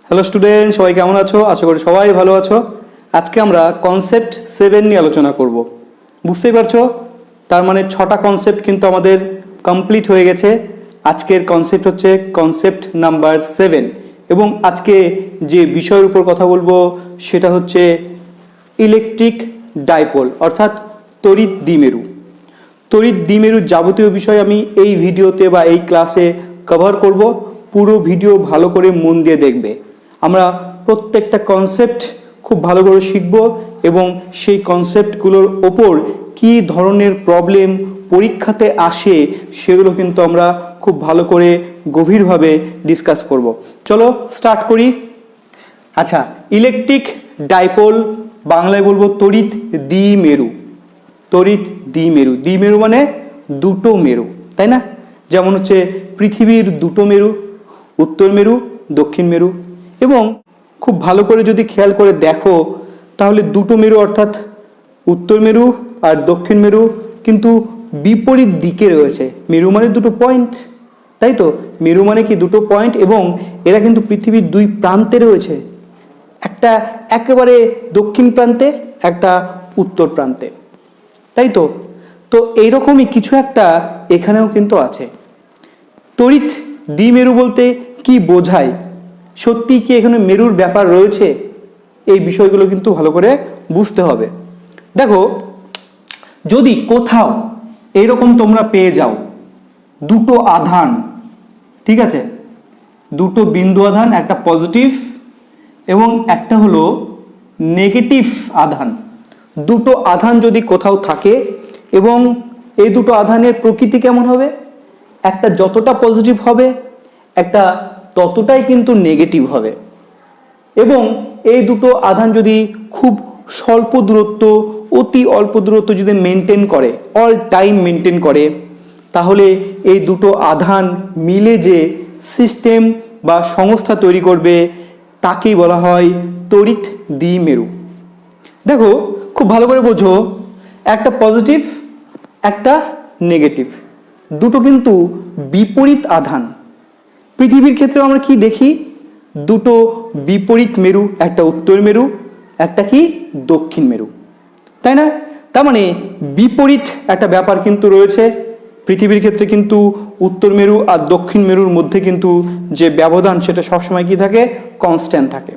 Hello student, সবাই কেমন আছো? আশা করি সবাই ভালো আছো। আজকে আমরা কনসেপ্ট 7 নিয়ে আলোচনা করব। বুঝতেই পারছো, তার মানে 6টা কনসেপ্ট কিন্তু আমাদের কমপ্লিট হয়ে গেছে। আজকের কনসেপ্ট হচ্ছে কনসেপ্ট নাম্বার 7 এবং আজকে যে বিষয়ের উপর কথা বলবো সেটা হচ্ছে ইলেকট্রিক ডাইপোল অর্থাৎ তড়িৎ দ্বিমেরু। তড়িৎ দ্বিমেরুর যাবতীয় বিষয় আমি এই ভিডিওতে বা এই ক্লাসে কভার করব। পুরো ভিডিও ভালো করে মন দিয়ে দেখবে। আমরা প্রত্যেকটা কনসেপ্ট খুব ভালো করে শিখব এবং সেই কনসেপ্টগুলোর ওপর কী ধরনের প্রবলেম পরীক্ষাতে আসে সেগুলো কিন্তু আমরা খুব ভালো করে গভীরভাবে ডিসকাস করব। চলো স্টার্ট করি। আচ্ছা, ইলেকট্রিক ডাইপোল বাংলায় বলবো তড়িৎ দ্বিমেরু। তড়িৎ দ্বিমেরু, দ্বিমেরু মানে দুটো মেরু, তাই না? যেমন হচ্ছে পৃথিবীর দুটো মেরু, উত্তর মেরু, দক্ষিণ মেরু। এবং খুব ভালো করে যদি খেয়াল করে দেখো তাহলে দুটো মেরু অর্থাৎ উত্তর মেরু আর দক্ষিণ মেরু কিন্তু বিপরীত দিকে রয়েছে। মেরু মানে দুটো পয়েন্ট, তাই তো? মেরু মানে কি দুটো পয়েন্ট এবং এরা কিন্তু পৃথিবীর দুই প্রান্তে রয়েছে, একটা একেবারে দক্ষিণ প্রান্তে, একটা উত্তর প্রান্তে, তাই তো? তো এইরকমই কিছু একটা এখানেও কিন্তু আছে। তড়িৎ দ্বিমেরু বলতে কি বোঝায়, সত্যি কি এখানে মেরুর ব্যাপার রয়েছে, এই বিষয়গুলো কিন্তু ভালো করে বুঝতে হবে। দেখো, যদি কোথাও এইরকম তোমরা পেয়ে যাও দুটো আধান, ঠিক আছে, দুটো বিন্দু আধান, একটা পজিটিভ এবং একটা হলো নেগেটিভ আধান। দুটো আধান যদি কোথাও থাকে এবং এই দুটো আধানের প্রকৃতি কেমন হবে, একটা যতটা পজিটিভ হবে একটা ততটাই কিন্তু নেগেটিভ হবে। এবং এই দুটো আধান যদি খুব স্বল্প দূরত্ব, অতি অল্প দূরত্ব যদি মেনটেন করে, অল টাইম মেনটেন করে, তাহলে এই দুটো আধান মিলে যে সিস্টেম বা সংস্থা তৈরি করবে তাকেই বলা হয় তড়িৎ দ্বিমেরু। দেখো খুব ভালো করে বোঝো, একটা পজিটিভ একটা নেগেটিভ, দুটো কিন্তু বিপরীত আধান। পৃথিবীর ক্ষেত্রে আমরা কি দেখি, দুটো বিপরীত মেরু, একটা উত্তর মেরু, একটা কি দক্ষিণ মেরু, তাই না? তার মানে বিপরীত একটা ব্যাপার কিন্তু রয়েছে পৃথিবীর ক্ষেত্রে। কিন্তু উত্তর মেরু আর দক্ষিণ মেরুর মধ্যে কিন্তু যে ব্যবধান সেটা সবসময় কি থাকে, কনস্ট্যান্ট থাকে।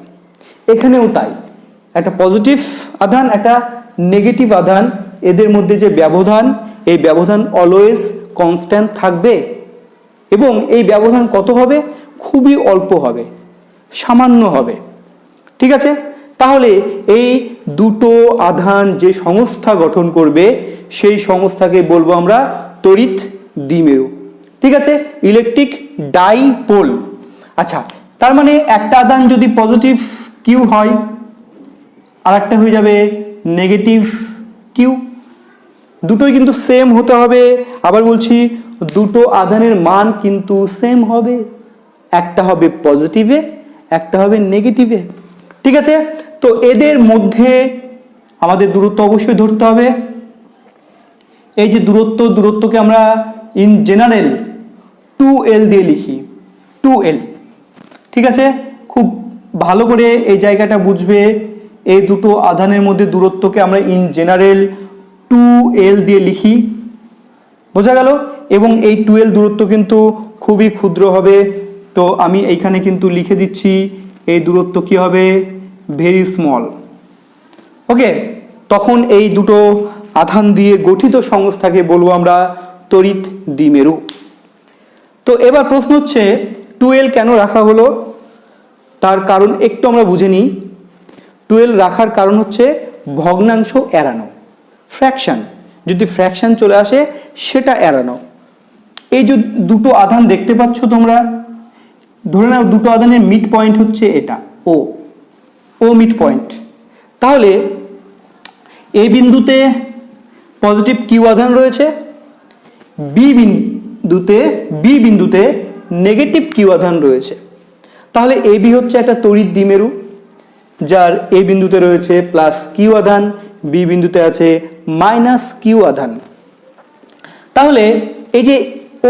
এখানেও তাই, একটা পজিটিভ আধান একটা নেগেটিভ আধান, এদের মধ্যে যে ব্যবধান, এই ব্যবধান অলওয়েজ কনস্ট্যান্ট থাকবে। এবং এই ব্যবধান কত হবে, খুবই অল্প হবে, সামান্য হবে, ঠিক আছে? তাহলে এই দুটো আধান যে সংস্থা গঠন করবে সেই সংস্থাকে বলবো আমরা তড়িৎ দ্বিমেরু, ঠিক আছে, ইলেকট্রিক ডাইপোল। আচ্ছা, তার মানে একটা আধান যদি পজিটিভ কিউ হয় আর একটা হয়ে যাবে নেগেটিভ কিউ, দুটোই কিন্তু সেম হতে হবে। আবার বলছি, দুটো আধানের মান কিন্তু সেম হবে, একটা হবে পজিটিভে একটা হবে নেগেটিভে, ঠিক আছে? তো এদের মধ্যে আমাদের দূরত্ব অবশ্যই ধরতে হবে। এই যে দূরত্বকে আমরা ইন জেনারেল 2L দিয়ে লিখি, 2L, ঠিক আছে? খুব ভালো করে এই জায়গাটা বুঝবে, এই দুটো আধানের মধ্যে দূরত্বকে আমরা ইন জেনারেল 2L দিয়ে লিখি, বোঝা গেল? এবং এই 2L দূরত্ব কিন্তু খুবই ক্ষুদ্র হবে। তো আমি এইখানে কিন্তু লিখে দিচ্ছি এই দূরত্ব কি হবে, ভেরি স্মল। ওকে, তখন এই দুটো আধান দিয়ে গঠিত সংস্থাকে বলবো আমরা তড়িৎ দ্বিমেরু। তো এবার প্রশ্ন হচ্ছে 2L কেন রাখা হলো, তার কারণ একটু আমরা বুঝে নিই। 2L রাখার কারণ হচ্ছে ভগ্নাংশ এড়ানো, ফ্র্যাকশন, যদি ফ্র্যাকশন চলে আসে সেটা এড়ানো। এই যে দুটো আধান দেখতে পাচ্ছ তোমরা, ধরে নাও দুটো আধানের মিড পয়েন্ট হচ্ছে এটা ও মিড পয়েন্ট। তাহলে এই বিন্দুতে পজিটিভ কিউ আধান রয়েছে, বি বিন্দুতে নেগেটিভ কিউ আধান রয়েছে। তাহলে এ বি হচ্ছে একটা তড়িৎ দ্বিমেরু, যার এ বিন্দুতে রয়েছে প্লাস কিউ আধান, বি বিন্দুতে আছে মাইনাস কিউ আধান। তাহলে এই যে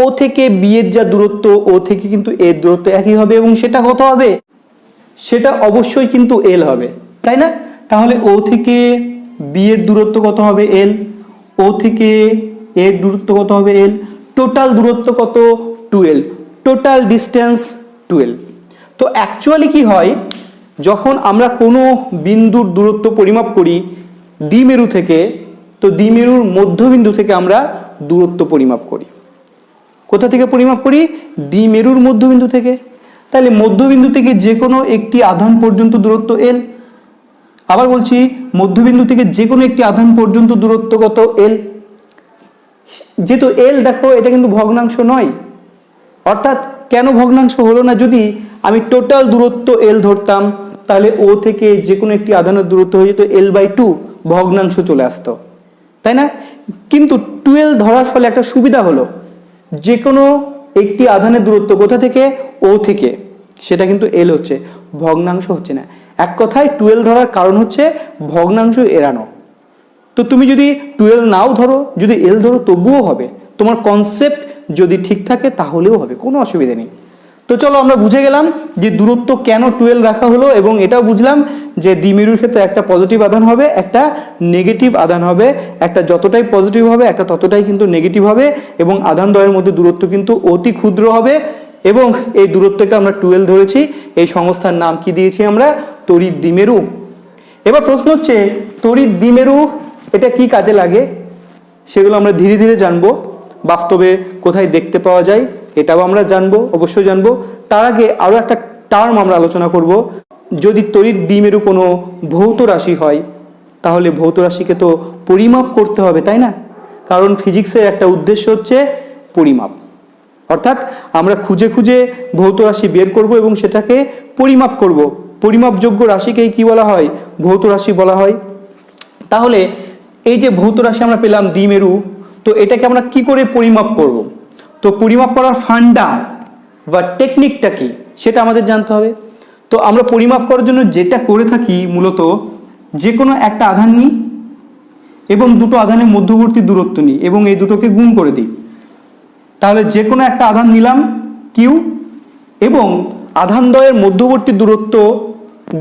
ও থেকে বি এর যা দূরত্ব, ও থেকে কিন্তু এর দূরত্ব একই হবে এবং সেটা কত হবে, সেটা অবশ্যই কিন্তু এল হবে, তাই না? তাহলে ও থেকে বি এর দূরত্ব কত হবে? এল। ও থেকে এর দূরত্ব কত হবে? এল। টোটাল দূরত্ব কত? 12। Total distance 12। তো অ্যাকচুয়ালি কি হয়, যখন আমরা কোনো বিন্দুর দূরত্ব পরিমাপ করি দ্বিমেরু থেকে, তো দ্বিমেরুর মধ্যবিন্দু থেকে আমরা দূরত্ব পরিমাপ করি। কোথা থেকে পরিমাপ করি? দ্বিমেরুর মধ্যবিন্দু থেকে। তাহলে মধ্যবিন্দু থেকে যে কোনো একটি আধান পর্যন্ত দূরত্ব এল। আবার বলছি, মধ্যবিন্দু থেকে যে কোনো একটি আধান পর্যন্ত দূরত্ব কত? এল। যেহেতু এল দেখো, এটা কিন্তু ভগ্নাংশ নয়, অর্থাৎ কেন ভগ্নাংশ হলো না? যদি আমি টোটাল দূরত্ব এল ধরতাম, তাহলে ও থেকে যে কোনো একটি আধানের দূরত্ব হয়ে যেত L/2, ভগ্নাংশ চলে আসতো, তাই না? কিন্তু 12 ধরার ফলে একটা সুবিধা হলো, যে কোনো একটি আধানের দূরত্ব কোথা থেকে? ও থেকে, সেটা কিন্তু এল হচ্ছে, ভগ্নাংশ হচ্ছে না। এক কথায় 12 ধরার কারণ হচ্ছে ভগ্নাংশ এড়ানো। তো তুমি যদি 12 নাও ধরো, যদি এল ধরো, তবুও হবে। তোমার কনসেপ্ট যদি ঠিক থাকে তাহলেও হবে, কোনো অসুবিধা নেই। তো চলো আমরা বুঝে গেলাম যে দূরত্ব কেন 12 রাখা হলো, এবং এটাও বুঝলাম যে দ্বিমেরুর ক্ষেত্রে একটা পজিটিভ আধান হবে, একটা নেগেটিভ আধান হবে। একটা যতটাই পজিটিভ হবে, একটা ততটাই কিন্তু নেগেটিভ হবে, এবং আধান দ্বয়ের মধ্যে দূরত্ব কিন্তু অতি ক্ষুদ্র হবে, এবং এই দূরত্বকে আমরা 12 ধরেছি। এই সংস্থার নাম কি দিয়েছি আমরা? তড়িৎ দ্বিমেরু। এবার প্রশ্ন হচ্ছে, তড়িৎ দ্বিমেরু এটা কি কাজে লাগে? সেগুলো আমরা ধীরে ধীরে জানবো। বাস্তবে কোথায় দেখতে পাওয়া যায় এটাও আমরা জানবো, অবশ্যই জানবো। তার আগে আরও একটা টার্ম আমরা আলোচনা করব। যদি তড়িৎ দ্বিমেরু কোনো ভৌত রাশি হয়, তাহলে ভৌত রাশিকে তো পরিমাপ করতে হবে, তাই না? কারণ ফিজিক্সের একটা উদ্দেশ্য হচ্ছে পরিমাপ, অর্থাৎ আমরা খুঁজে খুঁজে ভৌত রাশি বের করব এবং সেটাকে পরিমাপ করব। পরিমাপযোগ্য রাশিকেই কি বলা হয়? ভৌত রাশি বলা হয়। তাহলে এই যে ভৌত রাশি আমরা পেলাম দ্বিমেরু, তো এটাকে আমরা কি করে পরিমাপ করব? তো পরিমাপ করার ফান্ডা বা টেকনিকটা কি সেটা আমাদের জানতে হবে। তো আমরা পরিমাপ করার জন্য যেটা করে থাকি, মূলত যে কোনো একটা আধান নিই এবং দুটো আধানের মধ্যবর্তী দূরত্ব নিই এবং এই দুটোকে গুণ করে দিই। তাহলে যে কোনো একটা আধান নিলাম কিউ, এবং আধানদ্বয়ের মধ্যবর্তী দূরত্ব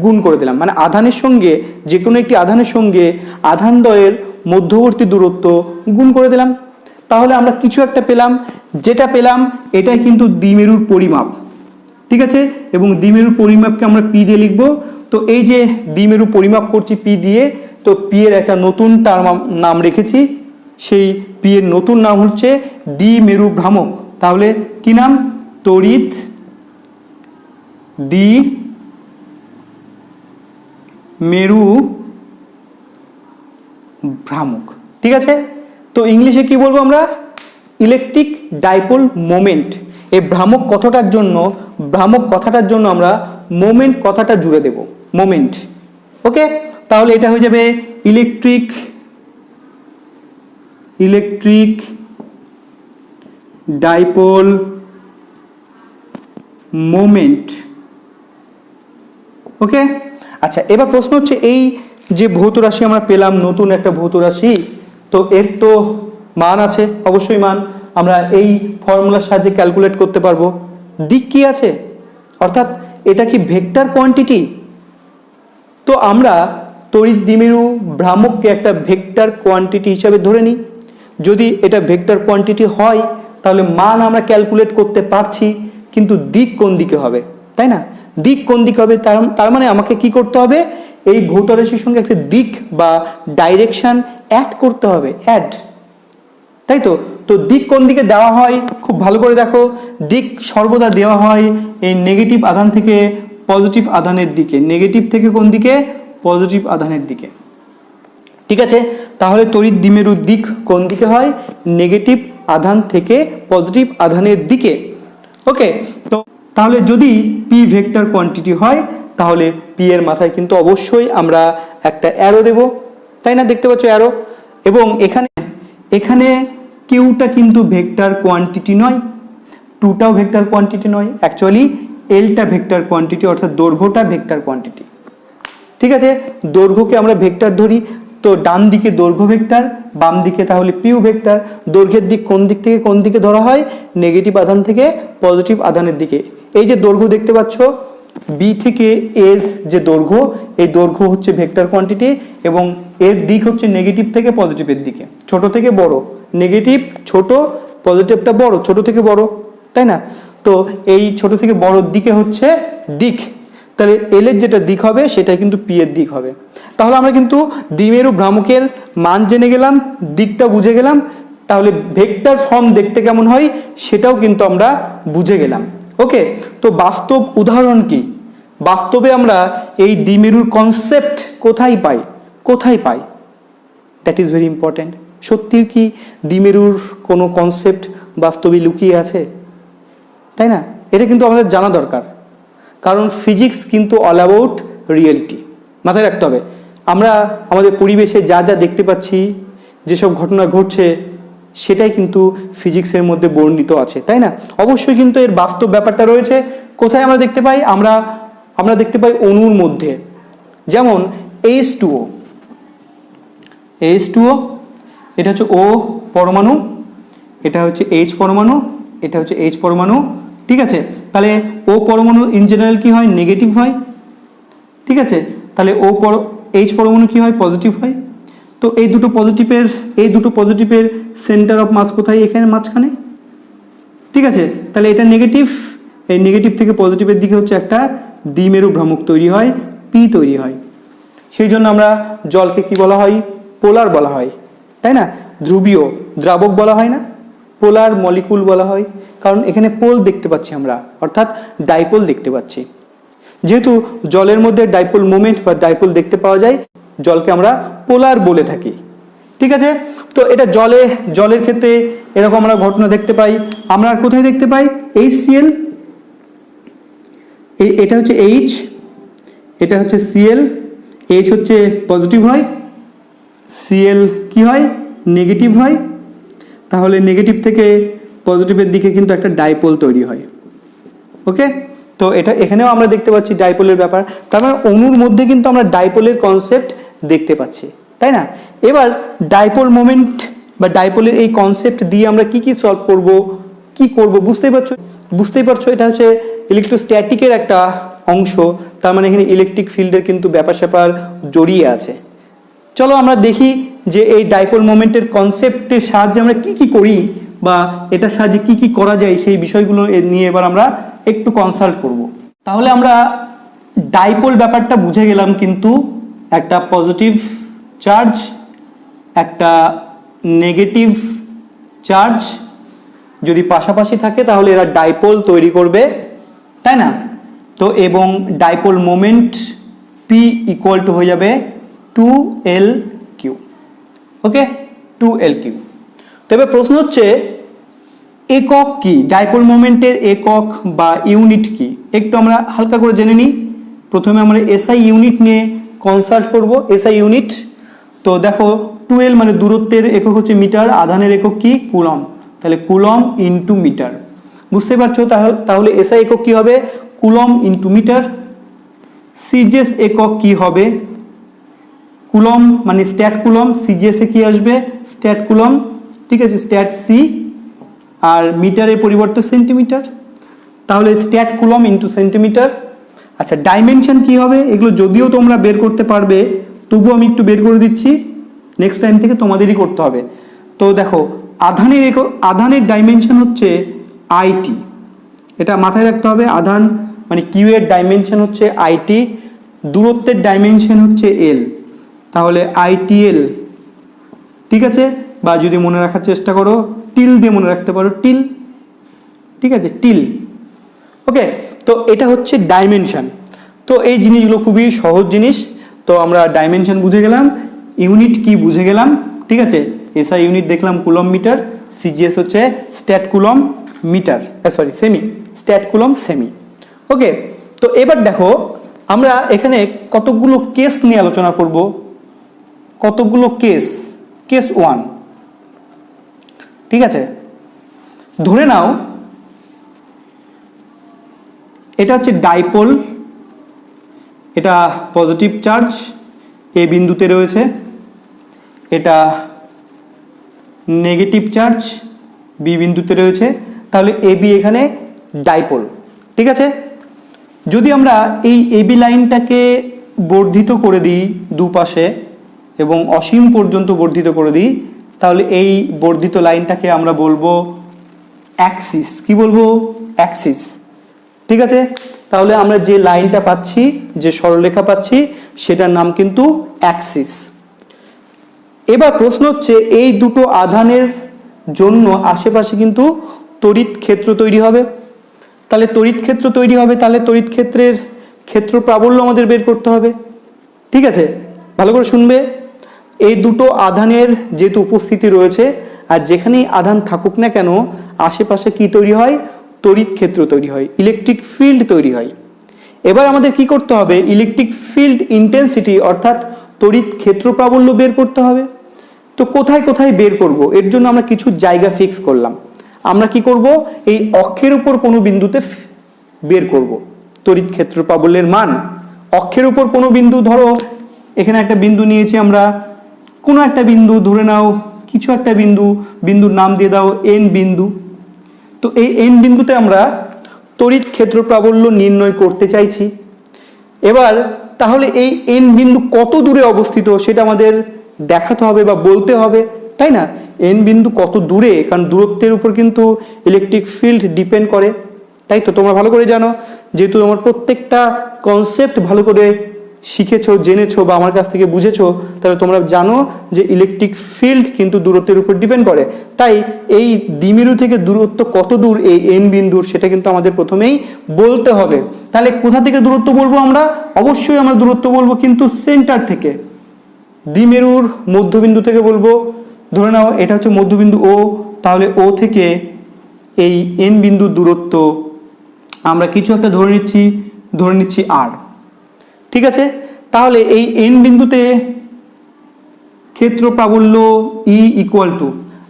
গুণ করে দিলাম, মানে আধানের সঙ্গে যে কোনো একটি আধানের সঙ্গে আধানদ্বয়ের মধ্যবর্তী দূরত্ব গুণ করে দিলাম। তাহলে আমরা কিছু একটা পেলাম, যেটা পেলাম এটাই কিন্তু দ্বিমেরুর পরিমাপ, ঠিক আছে? এবং দ্বিমেরুর পরিমাপকে আমরা পি দিয়ে লিখব। তো এই যে দ্বিমেরু পরিমাপ করছি পি দিয়ে, তো পি এর একটা নতুন নাম রেখেছি, সেই পি এর নতুন নাম হচ্ছে দ্বিমেরু ভ্রামক। তাহলে কি নাম? তড়িৎ দ্বিমেরু ভ্রামক, ঠিক আছে? তো ইংলিশে কি বলবো আমরা? Electric dipole moment. এই ভ্রামক কথাটার জন্য আমরা মোমেন্ট কথাটা জুড়ে দেব, মোমেন্ট। ওকে, তাহলে এটা হয়ে যাবে ইলেকট্রিক ডাইপোল মোমেন্ট। ওকে, আচ্ছা, এবার প্রশ্ন হচ্ছে, এই যে ভৌত রাশি আমরা পেলাম, নতুন একটা ভৌত রাশি, তো এর তো মান আছে, অবশ্যই মান আমরা এই ফর্মুলার সাহায্যে ক্যালকুলেট করতে পারবো। দিক কি আছে, অর্থাৎ এটা কি ভেক্টর কোয়ান্টিটি? তো আমরা তড়িৎ দ্বিমেরু ভ্রামককে একটা ভেক্টর কোয়ান্টিটি হিসাবে ধরে নিই। যদি এটা ভেক্টর কোয়ান্টিটি হয়, তাহলে মান আমরা ক্যালকুলেট করতে পারছি, কিন্তু দিক কোন দিকে হবে, তাই না? দিক কোন দিকে হবে, তার মানে আমাকে কি করতে হবে? এই ভৌত রাশির সঙ্গে একটা দিক বা ডাইরেকশন অ্যাড করতে হবে, তাই তো? তো দিক কোন দিকে দেওয়া হয়, খুব ভালো করে দেখো। দিক সর্বদা দেওয়া হয় এই নেগেটিভ আধান থেকে পজিটিভ আধানের দিকে, নেগেটিভ থেকে কোন দিকে? পজিটিভ আধানের দিকে, ঠিক আছে? তাহলে তড়িৎ দ্বিমেরুর দিক কোন দিকে হয়? নেগেটিভ আধান থেকে পজিটিভ আধানের দিকে। ওকে, তো তাহলে যদি পি ভেক্টর কোয়ান্টিটি হয়, তাহলে পি এর মাথায় কিন্তু অবশ্যই আমরা একটা অ্যারো দেব, তাই না? দেখতে পাচ্ছ অ্যারো। এবং এখানে কিউটা কিন্তু ভেক্টর কোয়ান্টিটি নয়, টুটাও ভেক্টর কোয়ান্টিটি নয়, অ্যাকচুয়ালি এলটা ভেক্টর কোয়ান্টিটি, অর্থাৎ দৈর্ঘ্যটা ভেক্টর কোয়ান্টিটি, ঠিক আছে? দৈর্ঘ্যকে আমরা ভেক্টর ধরি, তো ডান দিকে দৈর্ঘ্য ভেক্টর, বাম দিকে তাহলে পিউ ভেক্টর। দৈর্ঘ্যের দিক কোন দিক থেকে কোন দিকে ধরা হয়? নেগেটিভ আধান থেকে পজিটিভ আধানের দিকে। এই যে দৈর্ঘ্য দেখতে পাচ্ছ, বি থেকে এর যে দৈর্ঘ্য, এই দৈর্ঘ্য হচ্ছে ভেক্টর কোয়ান্টিটি এবং এর দিক হচ্ছে নেগেটিভ থেকে পজিটিভের দিকে, ছোট থেকে বড়, নেগেটিভ ছোট, পজিটিভটা বড়, ছোট থেকে বড়, তাই না? তো এই ছোট থেকে বড়র দিকে হচ্ছে দিক, তাহলে এল এর যেটা দিক হবে সেটাই কিন্তু পি এর দিক হবে। তাহলে আমরা কিন্তু দ্বিমেরু ভ্রামকের মান জেনে গেলাম, দিকটা বুঝে গেলাম, তাহলে ভেক্টর ফর্ম দেখতে কেমন হয় সেটাও কিন্তু আমরা বুঝে গেলাম। ওকে, তো বাস্তব উদাহরণ কি? বাস্তবে আমরা এই দ্বিমেরুর কনসেপ্ট কোথায় পাই? কোথায় পাই? That is very important. সত্যি কি দ্বিমেরুর কোনো কনসেপ্ট বাস্তবে লুকিয়ে আছে? তাই না? এটা কিন্তু আমাদের জানা দরকার, কারণ ফিজিক্স কিন্তু অল অ্যাবাউট রিয়েলিটি। মাথায় রাখতে হবে, আমরা আমাদের পরিবেশে যা যা দেখতে পাচ্ছি, যেসব ঘটনা ঘটছে, সেটাই কিন্তু ফিজিক্সের মধ্যে বর্ণিত আছে, তাই না? অবশ্যই কিন্তু এর বাস্তব ব্যাপারটা রয়েছে। কোথায় আমরা দেখতে পাই? আমরা দেখতে পাই অণুর মধ্যে, যেমন H2O, এটা হচ্ছে O পরমাণু, এটা হচ্ছে H পরমাণু, এটা হচ্ছে H পরমাণু, ঠিক আছে? তাহলে O পরমাণু ইন জেনারেল কি হয়? নেগেটিভ হয়, ঠিক আছে? তাহলে H পরমাণু কি হয়? পজিটিভ হয়। তো এই দুটো পজিটিভের সেন্টার অফ মাস কোথায়? এখানে মাঝখানে, ঠিক আছে? তাহলে এটা নেগেটিভ, এই নেগেটিভ থেকে পজিটিভের দিকে হচ্ছে একটা দ্বিমেরু ভ্রামক তৈরি হয়, পি তৈরি হয়। সেই জন্য আমরা জলকে কি বলা হয়? পোলার বলা হয়, তাই না? ধ্রুবীয় দ্রাবক বলা হয় না, পোলার মলিকুল বলা হয়, কারণ এখানে পোল দেখতে পাচ্ছি আমরা, অর্থাৎ ডাইপোল দেখতে পাচ্ছি। যেহেতু জলের মধ্যে ডাইপোল মোমেন্ট বা ডাইপোল দেখতে পাওয়া যায়, জলকে আমরা পোলার বলে থাকি, ঠিক আছে? তো এটা জলের ক্ষেত্রে এরকম আমরা ঘটনা দেখতে পাই। আমরা কোথায় দেখতে পাই? HCl, এটা হচ্ছে H, এটা হচ্ছে Cl, H হচ্ছে পজিটিভ হয়, Cl কি হয়? নেগেটিভ হয়। তাহলে নেগেটিভ থেকে পজিটিভের দিকে কিন্তু একটা ডাইপোল তৈরি হয়। ওকে, তো এটা এখানেও আমরা দেখতে পাচ্ছি ডাইপোলের ব্যাপার। তার মানে অণুর মধ্যে কিন্তু আমরা ডাইপোলের কনসেপ্ট দেখতে পাচ্ছি, তাই না? এবার ডাইপোল মোমেন্ট বা ডাইপোলের এই কনসেপ্ট দিয়ে আমরা কি সলভ করব, কি করব, বুঝতেই পারছো এটা হচ্ছে ইলেকট্রোস্ট্যাটিকের একটা অংশ। তার মানে এখানে ইলেকট্রিক ফিল্ডের কিন্তু ব্যাপার স্যাপার জড়িয়ে আছে। চলো আমরা দেখি যে এই ডাইপোল মোমেন্টের কনসেপ্টের সাহায্যে আমরা কি করি বা এটার সাহায্যে কি করা যায়, সেই বিষয়গুলো নিয়ে এবার আমরা একটু কনসাল্ট করব। তাহলে আমরা ডাইপোল ব্যাপারটা বুঝে গেলাম, কিন্তু একটা পজিটিভ চার্জ, একটা নেগেটিভ চার্জ যদি পাশাপাশি থাকে তাহলে এরা ডাইপোল তৈরি করবে, তাই না? তো এবং dipole moment P equal two হয়ে যাবে 2Lq। ওকে, 2Lq। তবে প্রশ্ন হচ্ছে একক কি? ডাইপোল মোমেন্টের একক বা ইউনিট কি? একটু আমরা হালকা করে জেনে নিই। প্রথমে আমরা SI ইউনিট নিয়ে কনসাল্ট করব। SI ইউনিট, তো দেখো 2L মানে দূরত্বের একক হচ্ছে মিটার, আধানের একক কি? কুলম। তাহলে কুলম ইন্টু মিটার, বুঝতে পারছো? তাহলে SI একক কি হবে? Coulomb into metre. সিজিএস একক কি হবে? কুলম মানে স্ট্যাট কুলম, সিজিএস এ কি আসবে? স্ট্যাট কুলম, ঠিক আছে? স্ট্যাট সি, আর মিটারের পরিবর্তে সেন্টিমিটার, তাহলে স্ট্যাট কুলম ইন্টু সেন্টিমিটার। আচ্ছা, ডাইমেনশন কি হবে? এগুলো যদিও তোমরা বের করতে পারবে, তবুও আমি একটু বের করে দিচ্ছি, নেক্সট টাইম থেকে তোমাদেরই করতে হবে। তো দেখো আধানের ডাইমেনশন হচ্ছে IT, এটা মাথায় রাখতে হবে। আধান মানে কিউ এর ডাইমেনশন হচ্ছে IT, দূরত্বের ডাইমেনশন হচ্ছে L, তাহলে ITL, ঠিক আছে? বা যদি মনে রাখার চেষ্টা করো টিল দিয়ে মনে রাখতে পারো, টিল, ঠিক আছে? টিল। ওকে, তো এটা হচ্ছে ডাইমেনশন। তো এই জিনিসগুলো খুবই সহজ জিনিস। তো আমরা ডাইমেনশন বুঝে গেলাম, ইউনিট কি বুঝে গেলাম, ঠিক আছে? SI ইউনিট দেখলাম কুলম মিটার, সিজিএস হচ্ছে স্ট্যাট কুলম মিটার, সেমি, স্ট্যাট কুলম সেমি। ওকে, তো এবার দেখো আমরা এখানে কতগুলো কেস নিয়ে আলোচনা করব, কতগুলো কেস। কেস 1, ঠিক আছে? ধরে নাও এটা হচ্ছে ডাইপোল, এটা পজিটিভ চার্জ এ বিন্দুতে রয়েছে, এটা নেগেটিভ চার্জ বি বিন্দুতে রয়েছে, তাহলে AB এখানে ডাইপোল, ঠিক আছে? যদি আমরা এই এবি লাইনটাকে বর্ধিত করে দিই দুপাশে এবং অসীম পর্যন্ত বর্ধিত করে দিই, তাহলে এই বর্ধিত লাইনটাকে আমরা বলবো অ্যাক্সিস। কি বলবো? অ্যাক্সিস। ঠিক আছে, তাহলে আমরা যে লাইনটা পাচ্ছি, যে সরলরেখা পাচ্ছি, সেটার নাম কিন্তু অ্যাক্সিস। এবার প্রশ্ন হচ্ছে, এই দুটো আধানের জন্য আশেপাশে কিন্তু তড়িৎ ক্ষেত্র তৈরি হবে। তাহলে তড়িৎ ক্ষেত্র তৈরি হবে, তাহলে তড়িৎ ক্ষেত্রের ক্ষেত্র প্রাবল্য আমাদের বের করতে হবে। ঠিক আছে, ভালো করে শুনবে। এই দুটো আধানের যেহেতু উপস্থিতি রয়েছে, আর যেখানেই আধান থাকুক না কেন আশেপাশে কি তৈরি হয়? তড়িৎ ক্ষেত্র তৈরি হয়, ইলেকট্রিক ফিল্ড তৈরি হয়। এবার আমাদের কি করতে হবে? ইলেকট্রিক ফিল্ড ইন্টেন্সিটি অর্থাৎ তড়িৎ ক্ষেত্র প্রাবল্য বের করতে হবে। তো কোথায় কোথায় বের করব? এর জন্য আমরা কিছু জায়গা ফিক্স করলাম। আমরা কি করব? এই অক্ষের উপর কোনো বিন্দুতে বের করব তড়িৎ ক্ষেত্র প্রাবল্যের মান। অক্ষের উপর কোনো বিন্দু, ধরো এখানে একটা বিন্দু নিয়েছি আমরা, কোনো একটা বিন্দু ধরে নাও, কিছু একটা বিন্দু, বিন্দুর নাম দিয়ে দাও এন বিন্দু। তো এই এন বিন্দুতে আমরা তড়িৎ ক্ষেত্র প্রাবল্য নির্ণয় করতে চাইছি। এবার তাহলে এই এন বিন্দু কত দূরে অবস্থিত সেটা আমাদের দেখাতে হবে বা বলতে হবে, তাই না? এন বিন্দু কত দূরে, কারণ দূরত্বের উপর কিন্তু ইলেকট্রিক ফিল্ড ডিপেন্ড করে, তাই তো? তোমরা ভালো করে জানো, যেহেতু তোমার প্রত্যেকটা কনসেপ্ট ভালো করে শিখেছো, জেনেছো বা আমার কাছ থেকে বুঝেছো, তাহলে তোমরা জানো যে ইলেকট্রিক ফিল্ড কিন্তু দূরত্বের উপর ডিপেন্ড করে। তাই এই দ্বিমেরু থেকে দূরত্ব কত দূর এই এন বিন্দুর, সেটা কিন্তু আমাদের প্রথমেই বলতে হবে। তাহলে কোথা থেকে দূরত্ব বলবো আমরা? অবশ্যই আমরা দূরত্ব বলবো কিন্তু সেন্টার থেকে, দ্বিমেরুর মধ্যবিন্দু থেকে বলবো। ধরে নাও এটা হচ্ছে মধ্যবিন্দু ও, তাহলে ও থেকে এই এন বিন্দুর দূরত্ব আমরা কিছু একটা ধরে নিচ্ছি আর। ঠিক আছে, তাহলে এই এন বিন্দুতে ক্ষেত্র প্রাবল্য ই ইকুয়াল টু,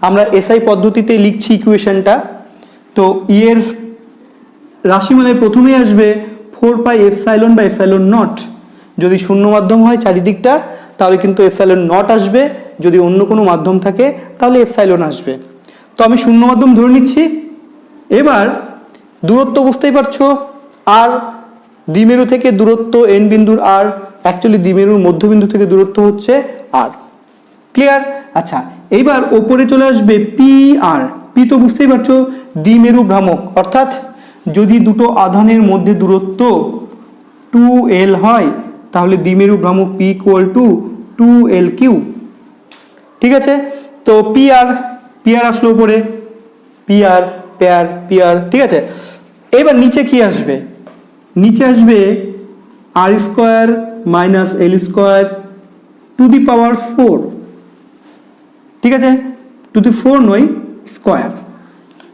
আমরা এসআই পদ্ধতিতে লিখছি ইকুয়েশনটা। তো ই এর রাশিমালায় প্রথমেই আসবে 4 পাই এপসাইলন বা এপসাইলন নট। যদি শূন্য মাধ্যম হয় চারিদিকটা, তাহলে কিন্তু এপসাইলন নট আসবে। যদি অন্য কোনো মাধ্যম থাকে তাহলে এপসাইলন আসবে। তো আমি শূন্য মাধ্যম ধরে নিচ্ছি। এবার দূরত্ব বুঝতেই পারছো, আর দ্বিমেরু থেকে দূরত্ব এন বিন্দুর আর, অ্যাকচুয়ালি দ্বিমেরুর মধ্যবিন্দু থেকে দূরত্ব হচ্ছে আর। ক্লিয়ার? আচ্ছা, এইবার ওপরে চলে আসবে পি আর। পি তো বুঝতেই পারছো, দ্বিমেরু ভ্রামক, অর্থাৎ যদি দুটো আধানের মধ্যে দূরত্ব 2l হয়, তাহলে দ্বিমেরু ভ্রামক পি ইকুয়াল টু 2l3। ঠিক আছে, তো পি আর আসলো উপরে, P R pair P R. ঠিক আছে, এবার নিচে কি আসবে? নিচে আসবে R square minus L square to the power 4। ঠিক আছে, টু দি 4 নয়, স্কোয়ার,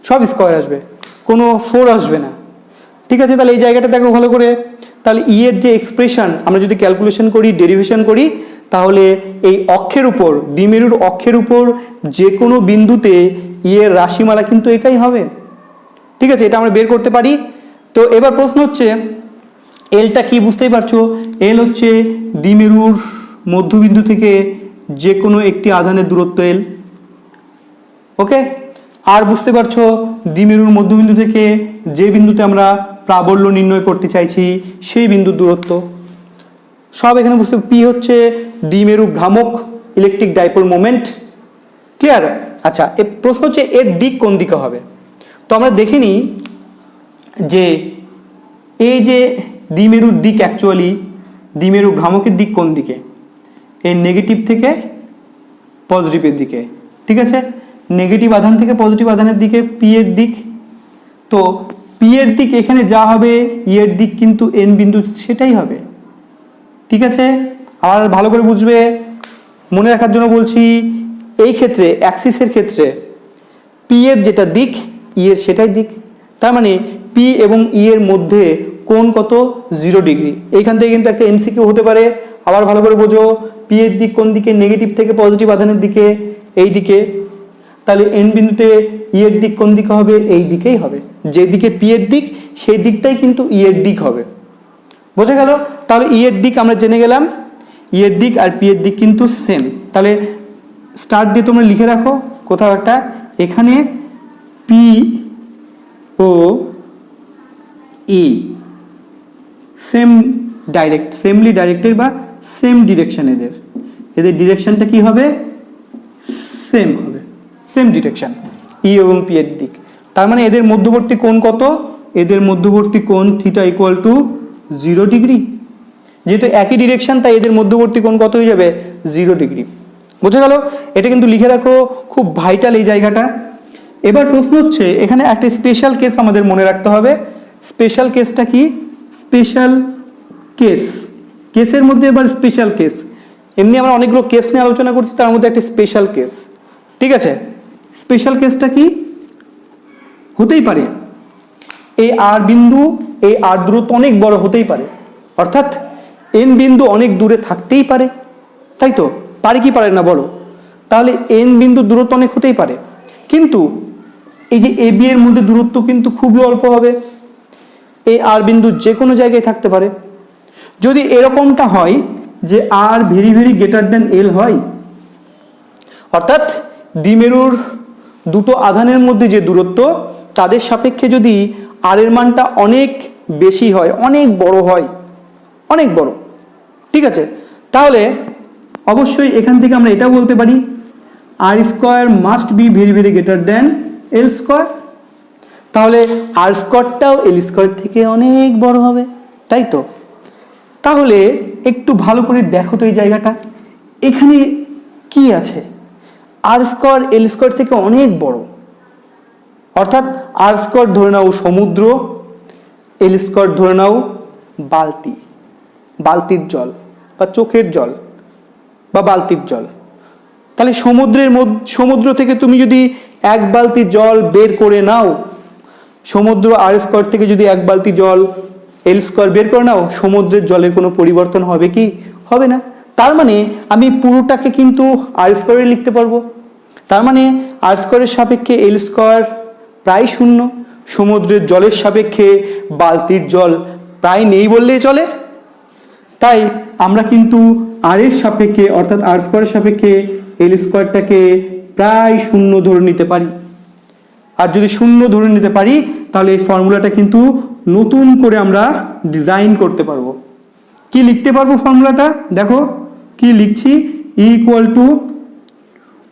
সব স্কোয়ার আসবে, কোনো 4 আসবে না। ঠিক আছে, তাহলে এই জায়গাটা দেখো ভালো করে। তাহলে ই এর যে এক্সপ্রেশন আমরা যদি ক্যালকুলেশন করি, ডেরিভেশন করি, তাহলে এই অক্ষের উপর, দ্বিমেরুর অক্ষের উপর যে কোনো বিন্দুতে ই এর রাশিমালা কিন্তু এটাই হবে। ঠিক আছে, এটা আমরা বের করতে পারি। তো এবার প্রশ্ন হচ্ছে এলটা কি? বুঝতেই পারছো, এল হচ্ছে দ্বিমেরুর মধ্যবিন্দু থেকে যে কোনো একটি আধানের দূরত্ব এল। ওকে, আর বুঝতে পারছো দ্বিমেরুর মধ্যবিন্দু থেকে যে বিন্দুতে আমরা প্রাবল্য নির্ণয় করতে চাইছি সেই বিন্দুর দূরত্ব সব এখানে বুঝতে। পি হচ্ছে দ্বিমেরু ভ্রামক, ইলেকট্রিক ডাইপোল মোমেন্ট। ক্লিয়ার? আচ্ছা, এই প্রশ্ন হচ্ছে এর দিক কোন দিকে হবে। তো আমরা দেখে নিই যে এই যে দ্বিমেরুর দিক, অ্যাকচুয়ালি দ্বিমেরু ভ্রামকের দিক কোন দিকে? এই নেগেটিভ থেকে পজিটিভের দিকে। ঠিক আছে, নেগেটিভ আধান থেকে পজিটিভ আধানের দিকে পি এর দিক। তো পি এর দিক এখানে যা হবে, ই এর দিক কিন্তু এন বিন্দু সেটাই হবে। ঠিক আছে, আর ভালো করে বুঝবে, মনে রাখার জন্য বলছি, এই ক্ষেত্রে অ্যাক্সিসের ক্ষেত্রে পি এর যেটা দিক, ই এর সেটাই দিক। তার মানে পি এবং ই এর মধ্যে কোণ কত? 0 ডিগ্রি। এইখান থেকে কিন্তু একটা এমসিকিউ হতে পারে। আবার ভালো করে বোঝো, পি এর দিক কোন দিকে? নেগেটিভ থেকে পজিটিভ আধানের দিকে, এই দিকে। তাহলে এন বিন্দুতে ই এর দিক কোন দিকে হবে? এই দিকেই হবে। যে দিকে পি এর দিক সেই দিকটাই কিন্তু ই এর দিক হবে। বোঝা গেল? তাহলে ই এর দিক আমরা জেনে গেলাম, ই এর দিক আর পি এর দিক কিন্তু সেম। তাহলে স্টার দিয়ে তোমরা লিখে রাখো কোথাও একটা, এখানে পি ও ই সেমলি ডাইরেক্টেড বা সেম ডিরেকশন, এদের ডিরেকশনটা কি হবে, সেম হবে, সেম ডিরেকশন ই এবং পি এর দিক। তার মানে এদের মধ্যবর্তী কোণ কত, এদের মধ্যবর্তী কোণ থিটা ইকুয়াল টু 0 ডিগ্রি। যেহেতু একই ডিরেকশন তাই এদের মধ্যবর্তী কোণ কত হয়ে যাবে, 0 ডিগ্রি। বোঝা গেল? এটা কিন্তু লিখে রাখো, খুব ভাইটাল এই জায়গাটা। এবার প্রশ্ন হচ্ছে এখানে একটা স্পেশাল কেস আমাদের মনে রাখতে হবে। স্পেশাল কেসটা কি, স্পেশাল কেসের মধ্যে এবার স্পেশাল কেস, এমনি আমরা অনেকগুলো কেস নিয়ে আলোচনা করছি, তার মধ্যে একটা স্পেশাল কেস। ঠিক আছে, স্পেশাল কেসটা কি হতেই পারে, এই আর বিন্দু, এই আর দূরত্ব অনেক বড় হতেই পারে, অর্থাৎ এন বিন্দু অনেক দূরে থাকতেই পারে, তাই তো? পারে কি পারে না বলো? তাহলে এন বিন্দুর দূরত্ব অনেক হতেই পারে, কিন্তু এই যে এ বি এর মধ্যে দূরত্ব কিন্তু খুবই অল্প হবে, এই আর বিন্দু যে কোনো জায়গায় থাকতে পারে। যদি এরকমটা হয় যে R very very greater than L হয়, অর্থাৎ দ্বিমেরুর দুটো আধানের মধ্যে যে দূরত্ব তাদের সাপেক্ষে যদি আর এর মানটা অনেক বেশি হয়, অনেক বড় হয়, অনেক বড়, ঠিক আছে, তাহলে অবশ্যই এখান থেকে আমরা এটাও বলতে পারি R square must be very very greater than L square. তাহলে আর স্কোয়ারটাও এল স্কোয়ার থেকে অনেক বড় হবে, তাই তো? তাহলে একটু ভালো করে দেখো তো এই জায়গাটা, এখানে কি আছে, আর স্কোয়ার এল স্কোয়ার থেকে অনেক বড়, অর্থাৎ আর স্কোয়ার ধরে নাও সমুদ্র, এল স্কোয়ার ধরে নাও বালতির জল বা চোখের জল বা বালতির জল। তাহলে সমুদ্র থেকে তুমি যদি এক বালতি জল বের করে নাও, সমুদ্র আর স্কোয়ার থেকে যদি এক বালতি জল এল স্কোয়ার বের করে নাও, সমুদ্রের জলের কোনো পরিবর্তন হবে কি, হবে না। তার মানে আমি পুরোটাকে কিন্তু আর স্কোয়ারে লিখতে পারবো। তার মানে আর স্কোয়ারের সাপেক্ষে এল স্কোয়ার প্রায় শূন্য, সমুদ্রের জলের সাপেক্ষে বালতির জল প্রায় নেই বললেই চলে। তাই আমরা কিন্তু আর এর সাপেক্ষে অর্থাৎ আর স্কোয়ারের সাপেক্ষে এল স্কোয়ারটাকে প্রায় শূন্য ধরে নিতে পারি। আর যদি শূন্য ধরে নিতে পারি তাহলে এই ফর্মুলাটা কিন্তু নতুন করে আমরা ডিজাইন করতে পারবো। কি লিখতে পারবো ফর্মুলাটা দেখো, কি লিখছি, ই equal two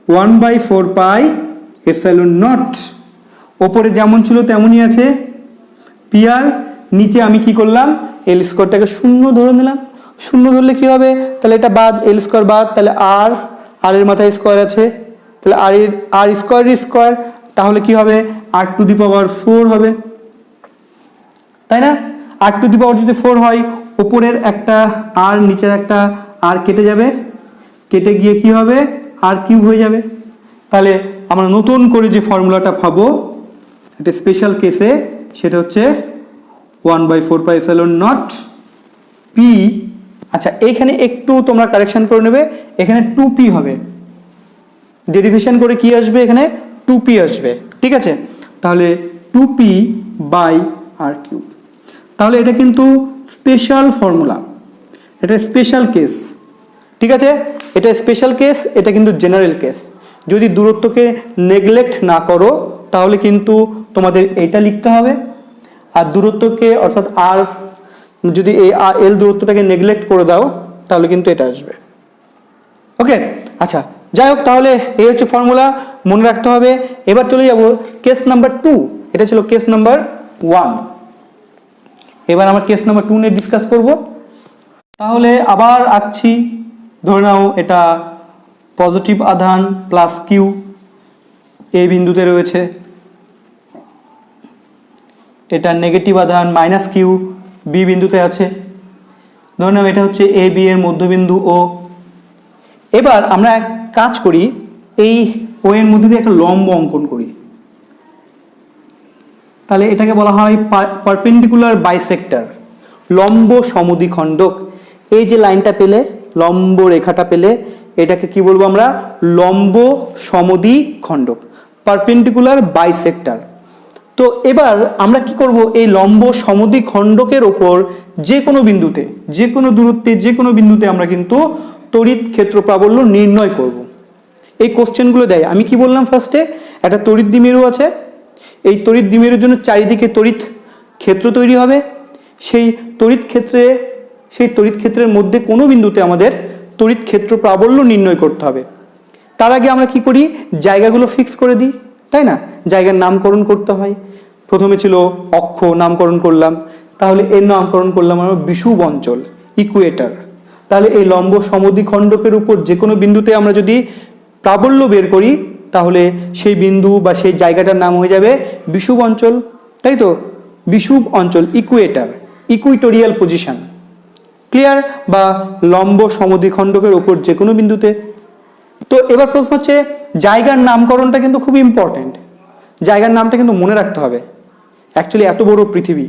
1/4 pi epsilon not, ওপরে যেমন ছিল তেমনই আছে পি আর, নিচে আমি কি করলাম, এল স্কোয়ারটাকে শূন্য ধরে নিলাম। শূন্য ধরলে কি হবে, তাহলে এটা বাদ, এল স্কোয়ার বাদ, তাহলে আর এর মাথায় স্কোয়ার আছে, তাহলে আর স্কোয়ার, তাহলে কি হবে, আর টু দি পাওয়ার 4 হবে, তাই না? আর টু দি পাওয়ার যদি 4 হয়, উপরের একটা আর নিচের একটা আর কেটে যাবে, কেটে গিয়ে কি হবে, আর কিউব হয়ে যাবে। তাহলে আমরা নতুন করে যে ফর্মুলাটা পাবো একটা স্পেশাল কেসে, সেটা হচ্ছে 1/4 পাই এপসাইলন নট পি। আচ্ছা, এইখানে একটু তোমরা কারেকশন করে নেবে, এখানে 2p হবে, ডেরিভেশন করে কি আসবে, এখানে 2p আসবে, ঠিক আছে? তাহলে 2p বাই আর কিউব। তাহলে এটা কিন্তু স্পেশাল ফর্মুলা, এটা স্পেশাল কেস, ঠিক আছে? এটা স্পেশাল কেস, এটা কিন্তু জেনারেল কেস। যদি দূরত্বকে নেগলেক্ট না করো তাহলে কিন্তু তোমাদের এটা লিখতে হবে, আর দূরত্বকে অর্থাৎ আর যদি এই এল দূরত্বটাকে নেগলেক্ট করে দাও তাহলে কিন্তু এটা আসবে। ওকে, আচ্ছা যাই হোক, তাহলে এই হচ্ছে ফর্মুলা, মনে রাখতে হবে। এবার চলে যাব কেস নাম্বার 2, এটা ছিল কেস নাম্বার 1, এবার আমরা কেস নাম্বার 2 নিয়ে ডিসকাস করব। তাহলে আবার আঁকছি, ধরে নাও এটা পজিটিভ আধান প্লাস কিউ এই বিন্দুতে রয়েছে, এটা নেগেটিভ আধান মাইনাস কিউ বি বিন্দুতে আছে। ধরে নাও এটা হচ্ছে এ বি এর মধ্যবিন্দু ও। এবার আমরা এক কাজ করি, এই ও এর মধ্যে দিয়ে একটা লম্ব অঙ্কন করি, তাহলে এটাকে বলা হয় পারপেন্ডিকুলার বাইসেক্টর, লম্ব সমদ্বিখণ্ডক। এই যে লাইনটা পেলে, লম্ব রেখাটা পেলে, এটাকে কি বলবো আমরা, লম্ব সমদ্বিখণ্ডক, পারপেন্ডিকুলার বাইসেক্টর। তো এবার আমরা কি করব, এই লম্ব সমদ্বিখণ্ডকের ওপর যে কোনো বিন্দুতে, যে কোনো দূরত্বে, যে কোনো বিন্দুতে আমরা কিন্তু তড়িৎ ক্ষেত্র প্রাবল্য নির্ণয় করব। এই কোশ্চেনগুলো দেয়। আমি কি বললাম ফার্স্টে, একটা তড়িৎ দ্বিমেরু আছে, এই তড়িৎ দ্বিমেরুর জন্য চারিদিকে তড়িৎ ক্ষেত্র তৈরি হবে, সেই তড়িৎ ক্ষেত্রের মধ্যে কোনো বিন্দুতে আমাদের তড়িৎ ক্ষেত্র প্রাবল্য নির্ণয় করতে হবে। তার আগে আমরা কি করি, জায়গাগুলো ফিক্স করে দিই, তাই না? জায়গার নামকরণ করতে হয়। প্রথমে ছিল অক্ষ, নামকরণ করলাম, তাহলে এর নামকরণ করলাম আমরা বিষুব অঞ্চল, ইকুয়েটার। তাহলে এই লম্ব সমদ্বিখণ্ডকের উপর যে কোনো বিন্দুতে আমরা যদি প্রাবল্য বের করি, তাহলে সেই বিন্দু বা সেই জায়গাটার নাম হয়ে যাবে বিষুব অঞ্চল, তাই তো? বিষুব অঞ্চল, ইকুয়েটার, ইকুইটোরিয়াল পজিশন। ক্লিয়ার? বা লম্ব সমদ্বিখণ্ডকের উপর যে কোনো বিন্দুতে। তো এবার প্রশ্ন হচ্ছে, জায়গার নামকরণটা কিন্তু খুব ইম্পর্টেন্ট। জায়গার নামটা কিন্তু মনে রাখতে হবে। অ্যাকচুয়ালি এত বড় পৃথিবী,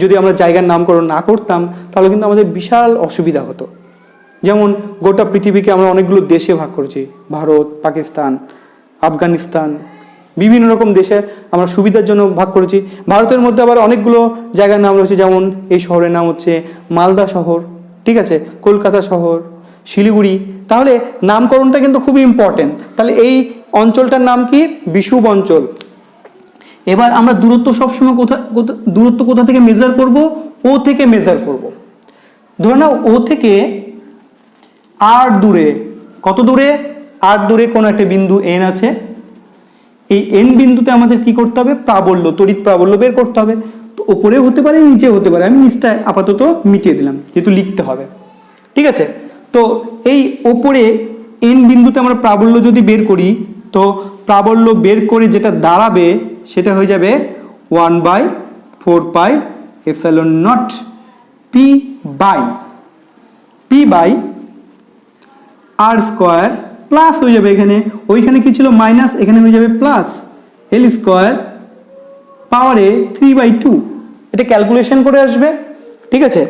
যদি আমরা জায়গার নামকরণ না করতাম তাহলে কিন্তু আমাদের বিশাল অসুবিধা হতো। যেমন গোটা পৃথিবীকে আমরা অনেকগুলো দেশে ভাগ করেছি, ভারত, পাকিস্তান, আফগানিস্তান, বিভিন্ন রকম দেশে আমরা সুবিধার জন্য ভাগ করেছি। ভারতের মধ্যে আবার অনেকগুলো জায়গার নাম রয়েছে, যেমন এই শহরের নাম হচ্ছে মালদা শহর, ঠিক আছে, কলকাতা শহর, শিলিগুড়ি। তাহলে নামকরণটা কিন্তু খুবই ইম্পর্টেন্ট। তাহলে এই অঞ্চলটার নাম কি? বিষুব অঞ্চল। এবার আমরা দূরত্ব সবসময় কোথা থেকে মেজার করব? ও থেকে মেজার করব। ধরে নাও ও থেকে আর দূরে, কত দূরে? আর দূরে কোনো একটা বিন্দু এন আছে। এই এন বিন্দুতে আমাদের কি করতে হবে? প্রাবল্য, তড়িৎ প্রাবল্য বের করতে হবে। তো উপরে হতে পারে, নিচে হতে পারে, আমি নিচটা আপাতত মিটিয়ে দিলাম, যেহেতু লিখতে হবে, ঠিক আছে? তো এই ওপরে এন বিন্দুতে আমরা প্রাবল্য যদি বের করি, তো প্রাবল্য বের করে যেটা দাঁড়াবে সেটা হয়ে যাবে 1/4πε0 P by R square, plus হয়ে যাবে এখানে, ওইখানে কি ছিল মাইনাস, এখানে হয়ে যাবে প্লাস এল স্কোয়ার পাওয়ারে 3/2। এটা ক্যালকুলেশন করে আসবে, ঠিক আছে?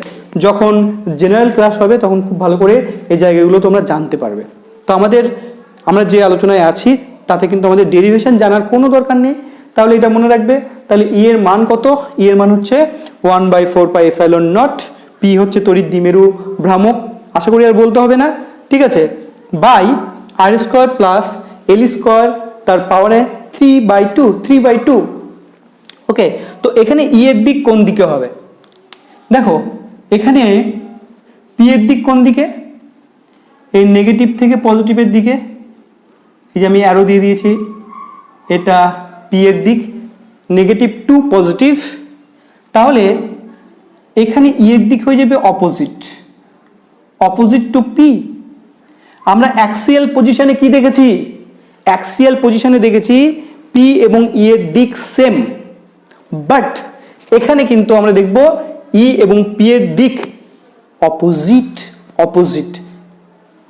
যখন জেনারেল ক্লাস হবে তখন খুব ভালো করে এই জায়গাগুলো তোমরা জানতে পারবে। তো আমরা যে আলোচনায় আছি তাতে কিন্তু আমাদের ডেরিভেশন জানার কোনো দরকার নেই। তাহলে এটা মনে রাখবে। তাহলে ই এর মান কত? ই এর মান হচ্ছে 1/4πε0, পি হচ্ছে তড়িৎ দ্বিমেরু ভ্রামক, আশা করি আর বলতে হবে না, ঠিক আছে, by R square plus L square তার পাওয়ারে 3/2। ওকে, তো এখানে ই এর দিক কোন দিকে হবে? দেখো এখানে পি এর দিক কোন দিকে? এই নেগেটিভ থেকে পজিটিভের দিকে। এই যে আমি অ্যারো দিয়ে দিয়েছি, এটা পি এর দিক, নেগেটিভ টু পজিটিভ। তাহলে এখানে ই এর দিক হয়ে যাবে অপোজিট টু পি। আমরা অ্যাক্সিয়াল পজিশনে কি দেখেছি? অ্যাক্সিয়াল পজিশনে দেখেছি পি এবং ই এর দিক সেম, বাট এখানে কিন্তু আমরা দেখব ই এবং পি এর দিক অপোজিট।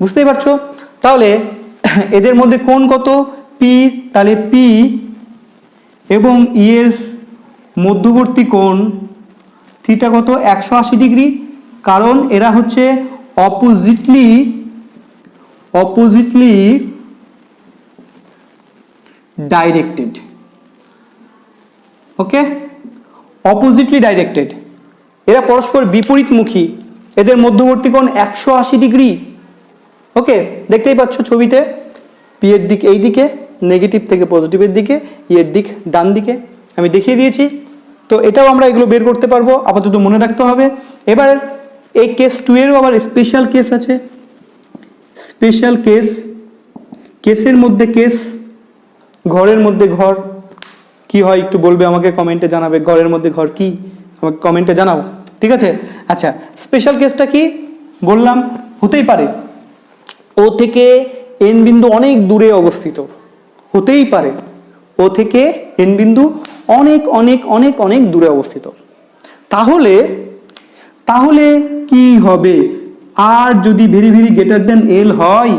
বুঝতেই পারছো? তাহলে এদের মধ্যে কোণ কত? পি। তাহলে পি এবং ই এর মধ্যবর্তী কোণ থিটা কত? 180 ডিগ্রি, কারণ এরা হচ্ছে অপোজিটলি ডাইরেক্টেড। ওকে, অপোজিটলি ডাইরেক্টেড, এরা পরস্পর বিপরীতমুখী, এদের মধ্যবর্তী কোণ 180 ডিগ্রি। ওকে, দেখতেই পাচ্ছ ছবিতে, পি এর দিক এই দিকে, নেগেটিভ থেকে পজিটিভের দিকে, ই এর দিক ডান দিকে, আমি দেখিয়ে দিয়েছি। তো এটাও আমরা এগুলো বের করতে পারবো, আপাতত মনে রাখতে হবে। এবার এই কেস 2 এরও আবার স্পেশাল কেস আছে। স্পেশাল কেসের মধ্যে কেস, ঘরের মধ্যে ঘর কি হয় একটু বলবে আমাকে, কমেন্টে জানাবে। ঘরের মধ্যে ঘর কি আমাকে কমেন্টে জানাও, ঠিক আছে? আচ্ছা, স্পেশাল কেসটা কি বললাম? হতেই পারে ও থেকে এন বিন্দু অনেক দূরে অবস্থিত, হতেই পারে ও থেকে এন বিন্দু অনেক অনেক অনেক অনেক দূরে অবস্থিত। তাহলে কি হবে? আর যদি very very greater than L হয়,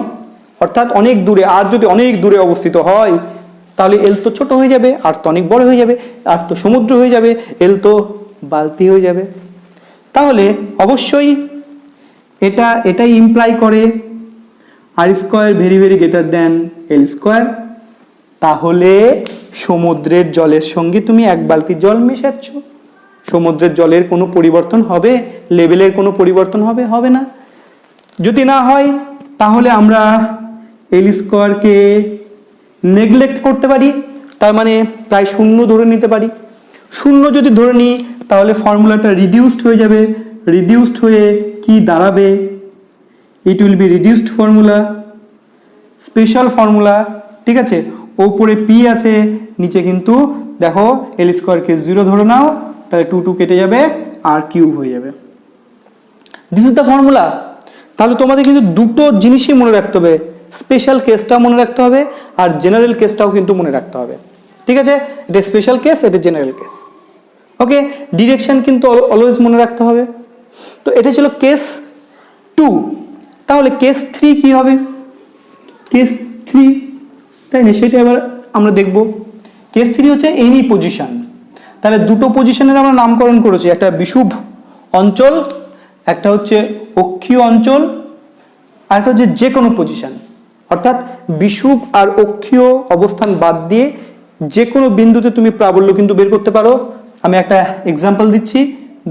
অর্থাৎ অনেক দূরে, আর যদি অনেক দূরে অবস্থিত হয়, তাহলে এল তো ছোট হয়ে যাবে, আর তো অনেক বড় হয়ে যাবে, আর তো সমুদ্র হয়ে যাবে, এল তো বালতি হয়ে যাবে। তাহলে অবশ্যই এটাই ইমপ্লাই করে R square very very greater than L square. তাহলে সমুদ্রের জলের সঙ্গে তুমি এক বালতি জল মেশাচ্ছ, সমুদ্রের জলের কোনো পরিবর্তন হবে? লেভেলের কোনো পরিবর্তন হবে না। যদি না হয় তাহলে আমরা এল স্কোয়ারকে নেগলেক্ট করতে পারি, তার মানে প্রায় শূন্য ধরে নিতে পারি। শূন্য যদি ধরে নিই তাহলে ফর্মুলাটা রিডিউসড হয়ে যাবে, রিডিউসড হয়ে কি দাঁড়াবে, it will be reduced formula, special formula, ঠিক আছে। ওপরে পি আছে, নিচে কিন্তু দেখো এল স্কোয়ারকে 0 ধরে নাও, তাহলে 2 2 কেটে যাবে আর কিউব হয়ে যাবে। This is the formula. তাহলে তোমাদের কিন্তু দুটো জিনিসই মনে রাখতে হবে, স্পেশাল কেসটা মনে রাখতে হবে আর জেনারেল কেসটাও কিন্তু মনে রাখতে হবে, ঠিক আছে। এটা স্পেশাল কেস, এটা জেনারেল কেস। ওকে, ডিরেকশন কিন্তু অলওয়েজ মনে রাখতে হবে। তো এটা ছিল কেস 2। তাহলে কেস 3 কি হবে? কেস 3, তাই না, সেটা এবার আমরা দেখব। কেস 3 হচ্ছে এনি পজিশন। তাহলে দুটো পজিশনের আমরা নামকরণ করেছি, একটা বিষুব অঞ্চল, একটা হচ্ছে অক্ষীয় অঞ্চল, আর একটা হচ্ছে যে কোনো পজিশন। অর্থাৎ বিষুব আর অক্ষীয় অবস্থান বাদ দিয়ে যে কোনো বিন্দুতে তুমি প্রাবল্য কিন্তু বের করতে পারো। আমি একটা এক্সাম্পল দিচ্ছি।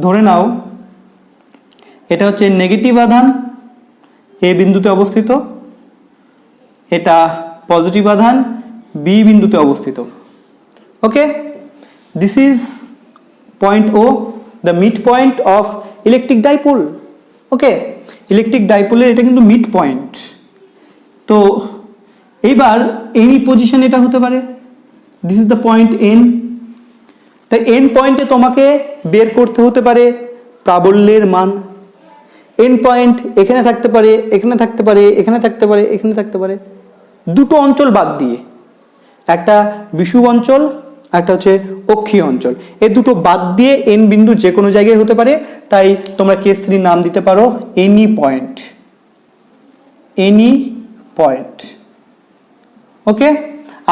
ধরে নাও এটা হচ্ছে নেগেটিভ আধান, এ বিন্দুতে অবস্থিত, এটা পজিটিভ আধান বি বিন্দুতে অবস্থিত। Okay, this is point O, the mid point of electric dipole. Okay, electric ডাইপোলের এটা কিন্তু মিড পয়েন্ট। তো এইবার এনি পজিশন এটা হতে পারে, this is the point N. তাই এন পয়েন্টে তোমাকে বের করতে হতে পারে প্রাবল্যের মান। এন পয়েন্ট এখানে থাকতে পারে, এখানে থাকতে পারে, এখানে থাকতে পারে, এখানে থাকতে পারে, দুটো অঞ্চল বাদ দিয়ে, একটা বিষুব অঞ্চল, একটা হচ্ছে অক্ষীয় অঞ্চল। এই দুটো বাদ দিয়ে এন বিন্দু যে কোনো জায়গায় হতে পারে। তাই তোমরা কেস 3 নাম দিতে পারো এনি পয়েন্ট, এনি পয়েন্ট। ওকে,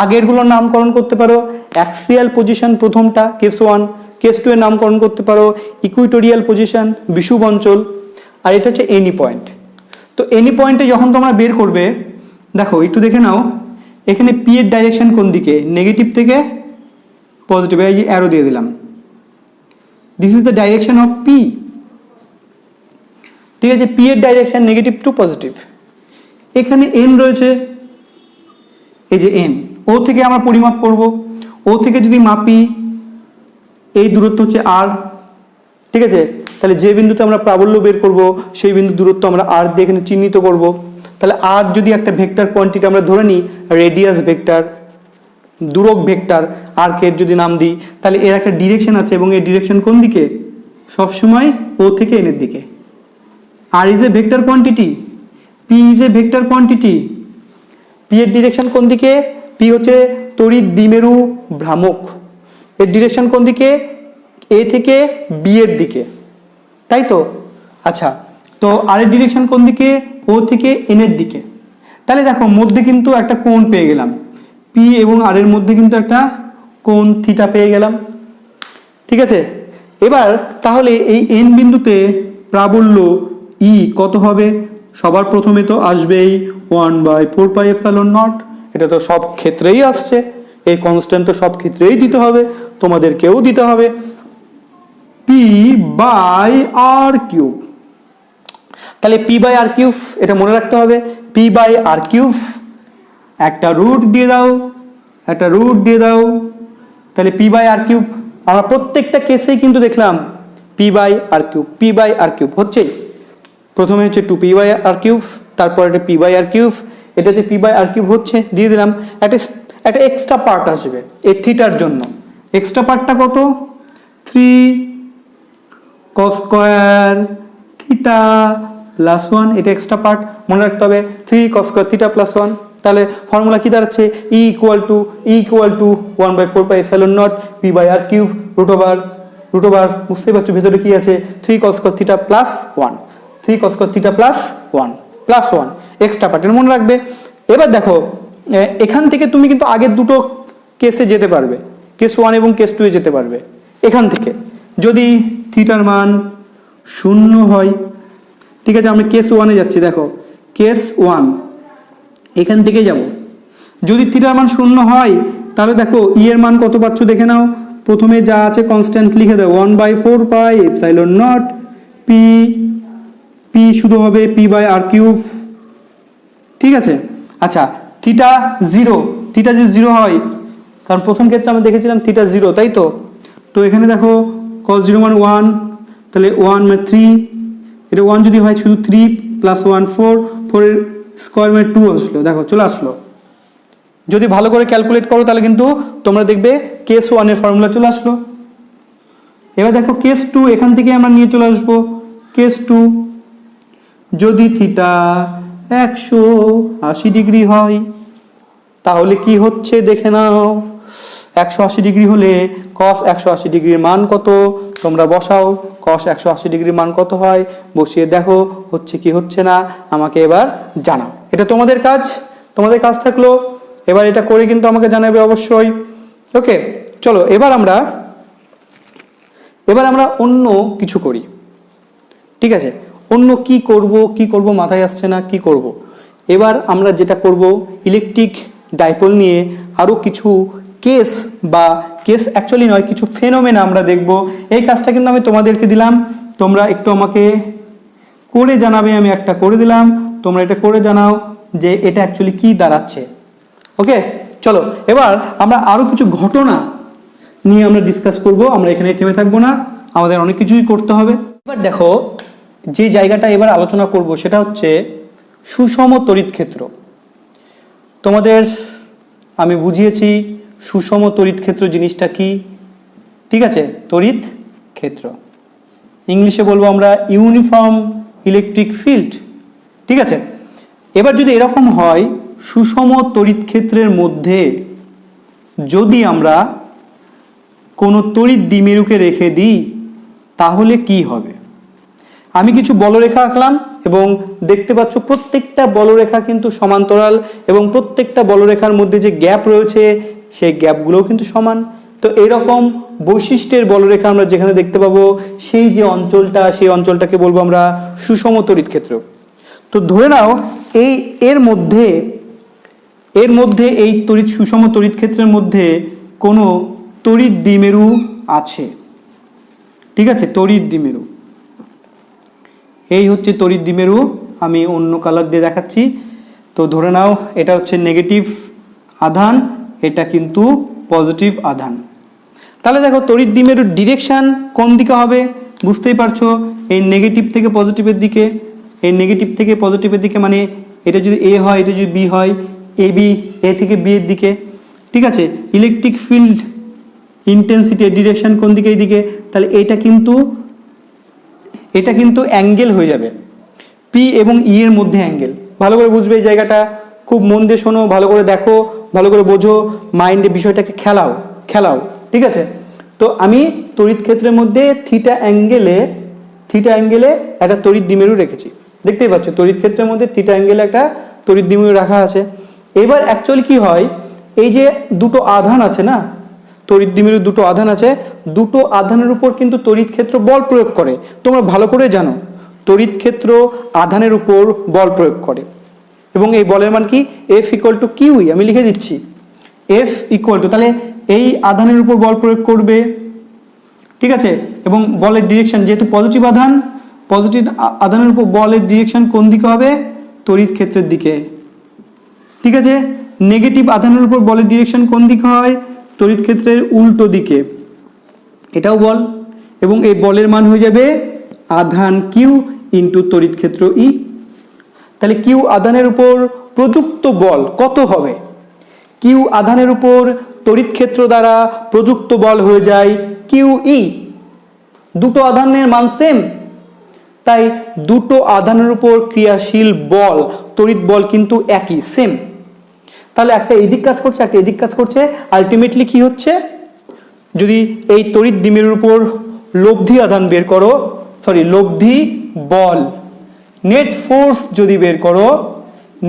আগেরগুলোর নামকরণ করতে পারো অ্যাক্সিয়াল পজিশন প্রথমটা কেস 1, কেস 2 এর নামকরণ করতে পারো ইকুইটোরিয়াল পজিশন বিষুব অঞ্চল, আর এটা হচ্ছে এনি পয়েন্ট। তো এনি পয়েন্টে যখন তোমরা বের করবে, দেখো একটু দেখে নাও, এখানে পি এর ডাইরেকশন কোন দিকে, নেগেটিভ থেকে পজিটিভ, এই যে অ্যারো দিয়ে দিলাম, this is the direction of P, ঠিক আছে। পি এর ডাইরেকশন নেগেটিভ টু পজিটিভ। এখানে এন রয়েছে, এই যে এন, ও থেকে আমরা পরিমাপ করব, ও থেকে যদি মাপি এই দূরত্ব হচ্ছে আর, ঠিক আছে। তাহলে যে বিন্দুতে আমরা প্রাবল্য বের করব সেই বিন্দু দূরত্ব আমরা আর দিয়ে এখানে চিহ্নিত করব। তাহলে আর যদি একটা ভেক্টর কোয়ান্টিটি আমরা ধরে নিই, রেডিয়াস ভেক্টর, দূরক ভেক্টর, আর্কের যদি নাম দিই, তাহলে এর একটা ডিরেকশন আছে এবং এই ডিরেকশন কোন দিকে, সবসময় ও থেকে এনের দিকে। R is a vector quantity, P is a vector quantity. P এর ডিরেকশন কোন দিকে, পি হচ্ছে তড়িৎ দ্বিমেরু ভ্রামক, এর ডিরেকশন কোন দিকে, এ থেকে বি এর দিকে, তাই তো। আচ্ছা, তো আর এর ডিরেকশন কোন দিকে, ও থেকে এন এর দিকে। তাহলে দেখো মধ্যে কিন্তু একটা কোণ পেয়ে গেলাম, পি এবং আর এর মধ্যে কিন্তু একটা কোণ থিটা পেয়ে গেলাম, ঠিক আছে। এবার তাহলে এই এন বিন্দুতে প্রাবল্য ই কত হবে, সবার প্রথমে তো আসবেই 1/4πε0, এটা তো সব ক্ষেত্রেই আসছে, এই কনস্ট্যান্ট তো সব ক্ষেত্রেই দিতে হবে, তোমাদেরকেও দিতে হবে, পি বাই আর কিউব। তাহলে পি বাই আর কিউব এটা মনে রাখতে হবে, পি বাই আর কিউব, একটা রুট দিয়ে দাও, একটা রুট দিয়ে দাও। তাহলে পি বাই আর কিউব আমরা প্রত্যেকটা কেসেই কিন্তু দেখলাম p by R cube, p by R cube হচ্ছে, প্রথমে হচ্ছে 2p বাই আর কিউব, তারপর এটা পি বাই আর কিউব, এটাতে পি বাই আর কিউব হচ্ছে, দিয়ে দিলাম। একটা এক্সট্রা পার্ট আসবে এই থিটার জন্য, এক্সট্রা পার্টটা কত, 3 cos স্কয়ার থিটা প্লাস 1, এটা এক্সট্রা পার্ট মনে রাখতে হবে, 3 cos স্কয়ার থিটা প্লাস 1। তাহলে ফর্মুলা কি দাঁড়াচ্ছে, E equal to 1/4πε0 P by R cube root over, বুঝতেই পারছো ভেতরে কি আছে, 3 cos square theta plus 1, 3 cos square theta plus 1 extra part মনে রাখবে। এবার দেখো এখান থেকে তুমি কিন্তু আগের দুটো কেসে যেতে পারবে, কেস 1 এবং কেস 2 এ যেতে পারবে। এখান থেকে যদি থিটার মান 0 হয়, ঠিক আছে, আমি কেস 1 এ যাচ্ছি, দেখো কেস 1 এখান থেকে যাব, যদি থিটার মান 0 হয় তাহলে দেখো ই এর মান কত পাচ্ছ দেখে নাও, প্রথমে যা আছে কনস্ট্যান্ট লিখে দাও 1/4πε0 পি, পি শুধু হবে পি বাই আর কিউব, ঠিক আছে। আচ্ছা, থিটা 0, থিটা যে 0 হয়, কারণ প্রথম ক্ষেত্রে আমরা দেখেছিলাম থিটা 0, তাই তো। তো এখানে দেখো cos 0 মান 1, তাহলে 1 মানে 3, এটা 1 যদি হয় শুধু 3 প্লাস 1 4, 4 এর স্কোয়ার মানে 2 আসলো, দেখো চলে আসলো। যদি ভালো করে ক্যালকুলেট করো তাহলে কিন্তু তোমরা দেখবে কেস 1 এর ফর্মুলা চলে আসলো। এবার দেখো কেস 2 এখান থেকে আমরা নিয়ে চলে আসবো। কেস 2 যদি থিটা 180 ডিগ্রি হয় তাহলে কি হচ্ছে দেখে নাও। 180 ডিগ্রি হলে cos 180 ডিগ্রির মান কত তোমরা বসাও। cos 180 ডিগ্রির মান কত হয় বসিয়ে দেখো হচ্ছে কি হচ্ছে না আমাকে এবার জানাও। এটা তোমাদের কাজ থাকলো। এবার এটা করে কিন্তু আমাকে জানাবে অবশ্যই। ওকে, চলো এবার আমরা অন্য কিছু করি। ঠিক আছে, অন্য কি করব মাথায় আসছে না, কি করব। এবার আমরা যেটা করব, ইলেকট্রিক ডাইপোল নিয়ে আরও কিছু কেস অ্যাকচুয়ালি নয়, কিছু ফেনোমেনা আমরা দেখব। এই কাজটা কিন্তু আমি তোমাদেরকে দিলাম, তোমরা একটু আমাকে করে জানাবে। আমি একটা করে দিলাম, তোমরা এটা করে জানাও যে এটা অ্যাকচুয়ালি কি দাঁড়াচ্ছে। ওকে, চলো এবার আমরা আরও কিছু ঘটনা নিয়ে আমরা ডিসকাস করব। আমরা এখানে থেমে থাকবো না, আমাদের অনেক কিছুই করতে হবে। এবার দেখো যে জায়গাটা এবার আলোচনা করব সেটা হচ্ছে সুষম তড়িৎ ক্ষেত্র। তোমাদের আমি বুঝিয়েছি সুষম তড়িৎ ক্ষেত্র জিনিসটা কি। ঠিক আছে, তড়িৎ ক্ষেত্র ইংলিশে বলবো আমরা ইউনিফর্ম ইলেকট্রিক ফিল্ড। ঠিক আছে, এবার যদি এরকম হয় সুষম তড়িৎ ক্ষেত্রের মধ্যে যদি আমরা কোনো তড়িৎ দ্বিমেরুকে রেখে দিই তাহলে কি হবে। আমি কিছু বলরেখা আঁকলাম এবং দেখতে পাচ্ছ প্রত্যেকটা বলরেখা কিন্তু সমান্তরাল এবং প্রত্যেকটা বলরেখার মধ্যে যে গ্যাপ রয়েছে সেই গ্যাপগুলোও কিন্তু সমান। তো এরকম বৈশিষ্ট্যের বলরেখা আমরা যেখানে দেখতে পাবো সেই অঞ্চলটাকে বলবো আমরা সুষম তড়িৎ ক্ষেত্র। তো ধরে নাও এর মধ্যে এই সুষম তড়িৎ ক্ষেত্রের মধ্যে কোনো তড়িৎ দ্বিমেরু আছে। ঠিক আছে, তড়িৎ দ্বিমেরু, এই হচ্ছে তড়িৎ দ্বিমেরু। আমি অন্য কালার দিয়ে দেখাচ্ছি। তো ধরে নাও এটা হচ্ছে নেগেটিভ আধান, এটা কিন্তু পজিটিভ আধান। তাহলে দেখো তড়িৎ দ্বিমেরুর ডিরেকশন কোন দিকে হবে বুঝতেই পারছো, এই নেগেটিভ থেকে পজিটিভের দিকে। এই নেগেটিভ থেকে পজিটিভের দিকে মানে এটা যদি এ হয়, এটা যদি বি হয়, এ থেকে বি এর দিকে। ঠিক আছে, ইলেকট্রিক ফিল্ড ইন্টেন্সিটির ডিরেকশন কোন দিকে, এই দিকে। তাহলে এটা কিন্তু অ্যাঙ্গেল হয়ে যাবে, পি এবং ই এর মধ্যে অ্যাঙ্গেল। ভালো করে বুঝবে এই জায়গাটা, খুব মন দিয়ে শোনো, ভালো করে দেখো, ভালো করে বোঝো, মাইন্ডে বিষয়টাকে খেলাও। ঠিক আছে, তো আমি তড়িৎ ক্ষেত্রের মধ্যে থিটা অ্যাঙ্গেলে একটা তড়িৎ দ্বিমেরু রেখেছি। দেখতেই পাচ্ছ তড়িৎ ক্ষেত্রের মধ্যে থিটা অ্যাঙ্গেলে একটা তড়িৎ দ্বিমেরু রাখা আছে। এবার অ্যাকচুয়ালি কি হয়, এই যে দুটো আধান আছে না, তড়িৎ দ্বিমেরুর দুটো আধান আছে, দুটো আধানের উপর কিন্তু তড়িৎ ক্ষেত্র বল প্রয়োগ করে। তোমরা ভালো করে জানো তড়িৎ ক্ষেত্র আধানের উপর বল প্রয়োগ করে এবং এই বলের মান কি, F ইকুয়াল টু কিউই। আমি লিখে দিচ্ছি F ইকুয়াল টু, তাহলে এই আধানের উপর বল প্রয়োগ করবে। ঠিক আছে, এবং বলের ডিরেকশন যেহেতু পজিটিভ আধানের উপর বলের ডিরেকশন কোন দিকে হবে, তড়িৎ ক্ষেত্রের দিকে। ঠিক আছে, নেগেটিভ আধানের উপর বলের ডিরেকশন কোন দিকে হয়, তড়িৎ ক্ষেত্রের উল্টো দিকে। এটাও বল এবং এই বলের মান হয়ে যাবে আধান কিউ ইন্টু তড়িৎ ক্ষেত্র ই। তাহলে কিউ আধানের উপর প্রযুক্ত বল কত হবে, কিউ আধানের উপর তড়িৎ ক্ষেত্র দ্বারা প্রযুক্ত বল হয়ে যায় কিউ ই। দুটো আধানের মান সেম, তাই দুটো আধানের উপর ক্রিয়াশীল বল তড়িৎ বল কিন্তু একই সেম। তাহলে একটা এদিক কাজ করছে, একটা এদিক কাজ করছে। আলটিমেটলি কি হচ্ছে, যদি এই তড়িৎ দ্বিমেরুর উপর লব্ধি আধান বের করো, লব্ধি বল, নেট ফোর্স যদি বের করো,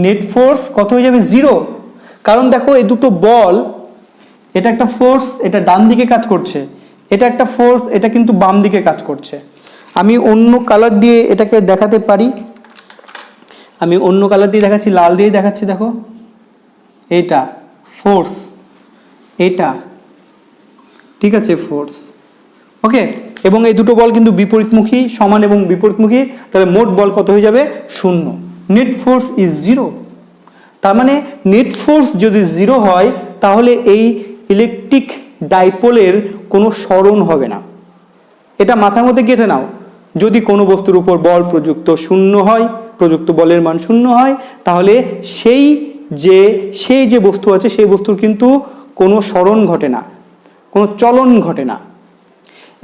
নেট ফোর্স কত হয়ে যাবে, 0। কারণ দেখো এই দুটো বল, এটা একটা ফোর্স, এটা ডান দিকে কাজ করছে, এটা একটা ফোর্স, এটা কিন্তু বাম দিকে কাজ করছে। আমি অন্য কালার দিয়ে এটাকে দেখাতে পারি, আমি অন্য কালার দিয়ে দেখাচ্ছি, লাল দিয়ে দেখাচ্ছি। দেখো এটা ফোর্স, এটা ঠিক আছে ফোর্স। ওকে, এবং এই দুটো বল কিন্তু বিপরীতমুখী, সমান এবং বিপরীতমুখী। তাহলে মোট বল কত হয়ে যাবে, 0। Net force is 0। তার মানে নেট ফোর্স যদি 0 হয় তাহলে এই ইলেকট্রিক ডাইপোলের কোনো সরণ হবে না। এটা মাথার মধ্যে গেঁথে নাও। যদি কোনো বস্তুর উপর বল প্রযুক্ত শূন্য হয়, প্রযুক্ত বলের মান শূন্য হয়, তাহলে সেই যে বস্তু আছে সেই বস্তুর কিন্তু কোনো সরণ ঘটে না, কোনো চলন ঘটে না।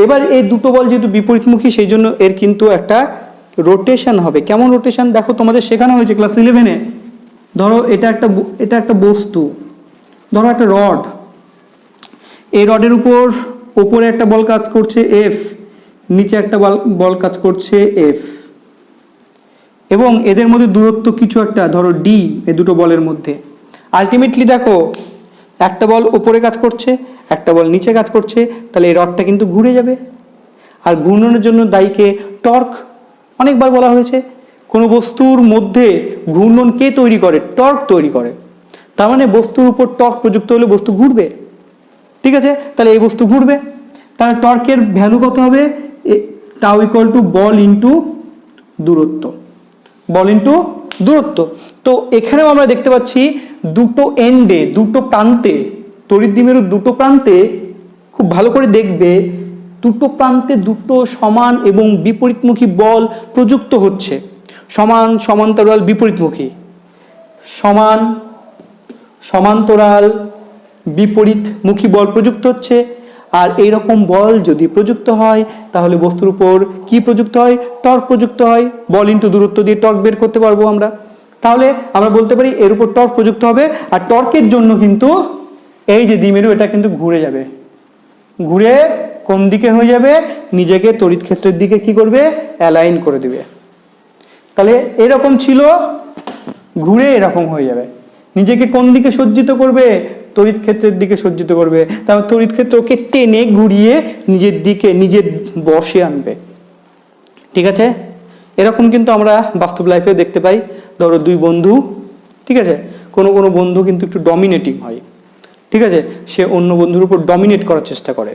এবার এই দুটো বল যেহেতু বিপরীতমুখী, সেই জন্য এর কিন্তু একটা রোটেশন হবে। কেমন রোটেশন দেখো, তোমাদের শেখানো হয়েছে ক্লাস 11-এ। ধরো এটা একটা বস্তু, ধরো একটা রড, এই রডের উপরে একটা বল কাজ করছে এফ, নিচে একটা বল কাজ করছে এফ, এবং এদের মধ্যে দূরত্ব কিছু একটা ধরো ডি, এই দুটো বলের মধ্যে। আলটিমেটলি দেখো একটা বল উপরে কাজ করছে, একটা বল নিচে কাজ করছে, তাহলে এই রডটা কিন্তু ঘুরে যাবে। আর ঘূর্ণনের জন্য দায়ীকে টর্ক। অনেকবার বলা হয়েছে কোনো বস্তুর মধ্যে ঘূর্ণন কে তৈরি করে? টর্ক তৈরি করে। তার মানে বস্তুর উপর টর্ক প্রযুক্ত হলে বস্তু ঘুরবে। ঠিক আছে, তাহলে এই বস্তু ঘুরবে, তাহলে টর্কের ভ্যালু কত হবে? Tau equal to ball into দূরত্ব, বল ইন্টু দূরত্ব। তো এখানেও আমরা দেখতে পাচ্ছি দুটো এন্ডে, দুটো প্রান্তে, তড়িৎ দ্বিমেরুর দুটো প্রান্তে, খুব ভালো করে দেখবে, দুটো প্রান্তে দুটো সমান এবং বিপরীতমুখী বল প্রযুক্ত হচ্ছে। সমান সমান্তরাল বিপরীতমুখী, সমান সমান্তরাল বিপরীতমুখী বল প্রযুক্ত হচ্ছে। আর এই রকম বল যদি প্রযুক্ত হয় তাহলে বস্তুর উপর কি প্রযুক্ত হয়? টর্ক প্রযুক্ত হয়। বল ইন্টু দূরত্ব দিয়ে টর্ক বের করতে পারবো আমরা। তাহলে আমরা বলতে পারি এর উপর টর্ক প্রযুক্ত হবে, আর টর্কের জন্য কিন্তু এই যে দ্বিমেরু এটা কিন্তু ঘুরে যাবে। ঘুরে কোন দিকে হয়ে যাবে? নিজেকে তড়িৎ ক্ষেত্রের দিকে কি করবে? অ্যালাইন করে দিবে। তাহলে এরকম ছিল, ঘুরে এরকম হয়ে যাবে। নিজেকে কোন দিকে সজ্জিত করবে? তড়িৎ ক্ষেত্রের দিকে সজ্জিত করবে। তাহলে তড়িৎ ক্ষেত্রকে টেনে ঘুরিয়ে নিজের দিকে, নিজের বশে আনবে। ঠিক আছে, এরকম কিন্তু আমরা বাস্তব লাইফেও দেখতে পাই। ধরো দুই বন্ধু, ঠিক আছে, কোনো কোনো বন্ধু কিন্তু একটু ডমিনেটিং হয়। ঠিক আছে, সে অন্য বন্ধুর উপর ডমিনেট করার চেষ্টা করে,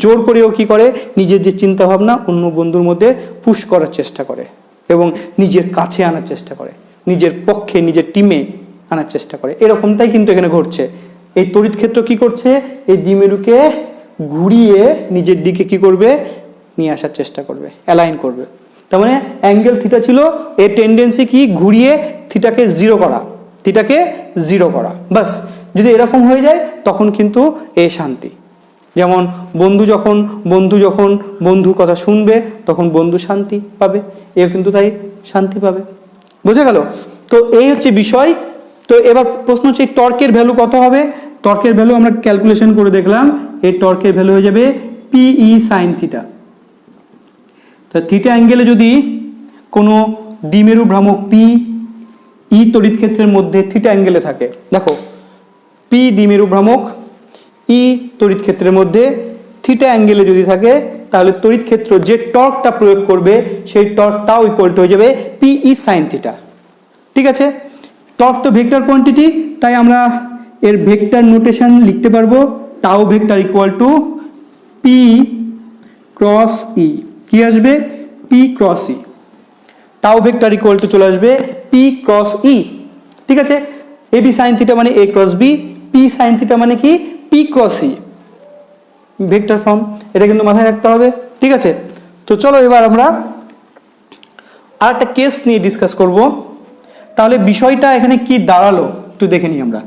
জোর করেও কি করে? নিজের যে চিন্তা ভাবনা অন্য বন্ধুর মধ্যে পুশ করার চেষ্টা করে এবং নিজের কাছে আনার চেষ্টা করে, নিজের পক্ষে, নিজের টিমে আনার চেষ্টা করে। এরকমটাই কিন্তু এখানে ঘটছে। এই তড়িৎ ক্ষেত্র কি করছে? এই দ্বিমেরুকে ঘুরিয়ে নিজের দিকে কি করবে? নিয়ে আসার চেষ্টা করবে, অ্যালাইন করবে। তার মানে অ্যাঙ্গেল থিটা ছিল, এর টেন্ডেন্সি কি? ঘুরিয়ে থিটাকে জিরো করা, থিটাকে জিরো করা। বাস, যদি এরকম হয়ে যায় তখন কিন্তু এ শান্তি। যেমন বন্ধু যখন বন্ধুর কথা শুনবে তখন বন্ধু শান্তি পাবে, এ কিন্তু তাই শান্তি পাবে। বোঝা গেল? তো এই হচ্ছে বিষয়। তো এবার প্রশ্ন হচ্ছে এই টর্কের ভ্যালু কত হবে? টর্কের ভ্যালু আমরা ক্যালকুলেশন করে দেখলাম, এই টর্কের ভ্যালু হয়ে যাবে পিই সাইন থিটা। তো থিটা অ্যাঙ্গেলে যদি কোনো দ্বিমেরু ভ্রামক পি ই তড়িৎ ক্ষেত্রের মধ্যে থিটা অ্যাঙ্গেলে থাকে, দেখো পি দ্বিমেরু ভ্রামক ই তড়িৎ ক্ষেত্রের মধ্যে থিটা অ্যাঙ্গেলে যদি থাকে, তাহলে তড়িৎ ক্ষেত্র যে টর্কটা প্রয়োগ করবে সেই টর্কটাও ইকুয়াল টু হয়ে যাবে পিই সাইন থিটা। ঠিক আছে, টর্ক তো ভেক্টর কোয়ান্টিটি, তাই আমরা এর ভেক্টর নোটেশন লিখতে পারবো tau vector equal to P cross E. কি আসবে? P cross E. Tau vector equal to চলে আসবে পি ক্রস ই। ঠিক আছে, এ বি সাইন থিটা মানে A cross B, P sine theta মানে কি? P cross E. Vector form, এটা কিন্তু মাথায় রাখতে হবে। ঠিক আছে, তো চলো এবার আমরা আর একটা কেস নিয়ে ডিসকাস করব। তাহলে বিষয়টা এখানে কি দাঁড়ালো একটু দেখে নিই আমরা।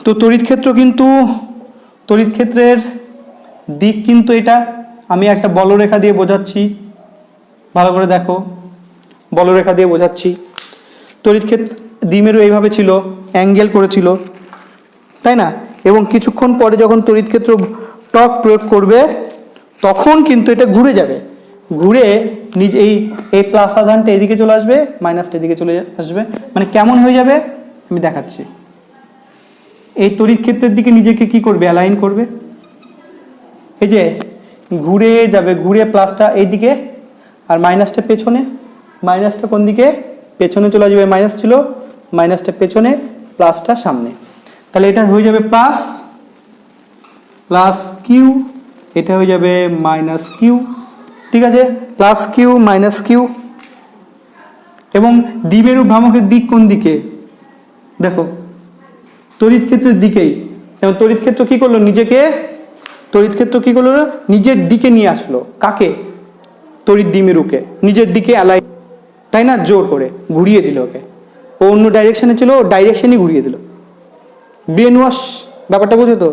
তো তড়িৎ ক্ষেত্রের দিক কিন্তু এটা, আমি একটা বলরেখা দিয়ে বোঝাচ্ছি, ভালো করে দেখো, বলরেখা দিয়ে বোঝাচ্ছি। তড়িৎ ক্ষেত্র দ্বিমেরু এইভাবে ছিল, অ্যাঙ্গেল করেছিল, তাই না? এবং কিছুক্ষণ পরে যখন তড়িৎ ক্ষেত্র টর্ক প্রয়োগ করবে তখন কিন্তু এটা ঘুরে যাবে, ঘুরে নিজে এই প্লাস আধানটা এদিকে চলে আসবে, মাইনাসটা এদিকে চলে আসবে। মানে কেমন হয়ে যাবে আমি দেখাচ্ছি। এই তড়িৎ ক্ষেত্রের দিকে নিজেকে কি করবে? অ্যালাইন করবে। এই যে ঘুরে যাবে, ঘুরে প্লাসটা এইদিকে আর মাইনাসটা পেছনে, মাইনাসটা কোন দিকে? পেছনে চলে যাবে। মাইনাস ছিল, মাইনাসটা পেছনে, প্লাসটা সামনে। তাহলে এটা হয়ে যাবে প্লাস কিউ, এটা হয়ে যাবে মাইনাস কিউ। ঠিক আছে, প্লাস কিউ মাইনাস কিউ। এবং দ্বিমেরু ভ্রামকের দিক কোন দিকে? দেখো তড়িৎ ক্ষেত্রের দিকেই। এবং তড়িৎ ক্ষেত্র কি করলো? নিজেকে তড়িৎ ক্ষেত্র কি করলো, নিজের দিকে নিয়ে আসলো। কাকে? তড়িৎ দ্বিমেরুকে নিজের দিকে অ্যালাইন, তাই না, জোর করে ঘুরিয়ে দিল ওকে। ও অন্য ডাইরেকশনে ছিল, ও ডাইরেকশনই ঘুরিয়ে দিল। ব্রেন ওয়াশ ব্যাপারটা বোঝো তো?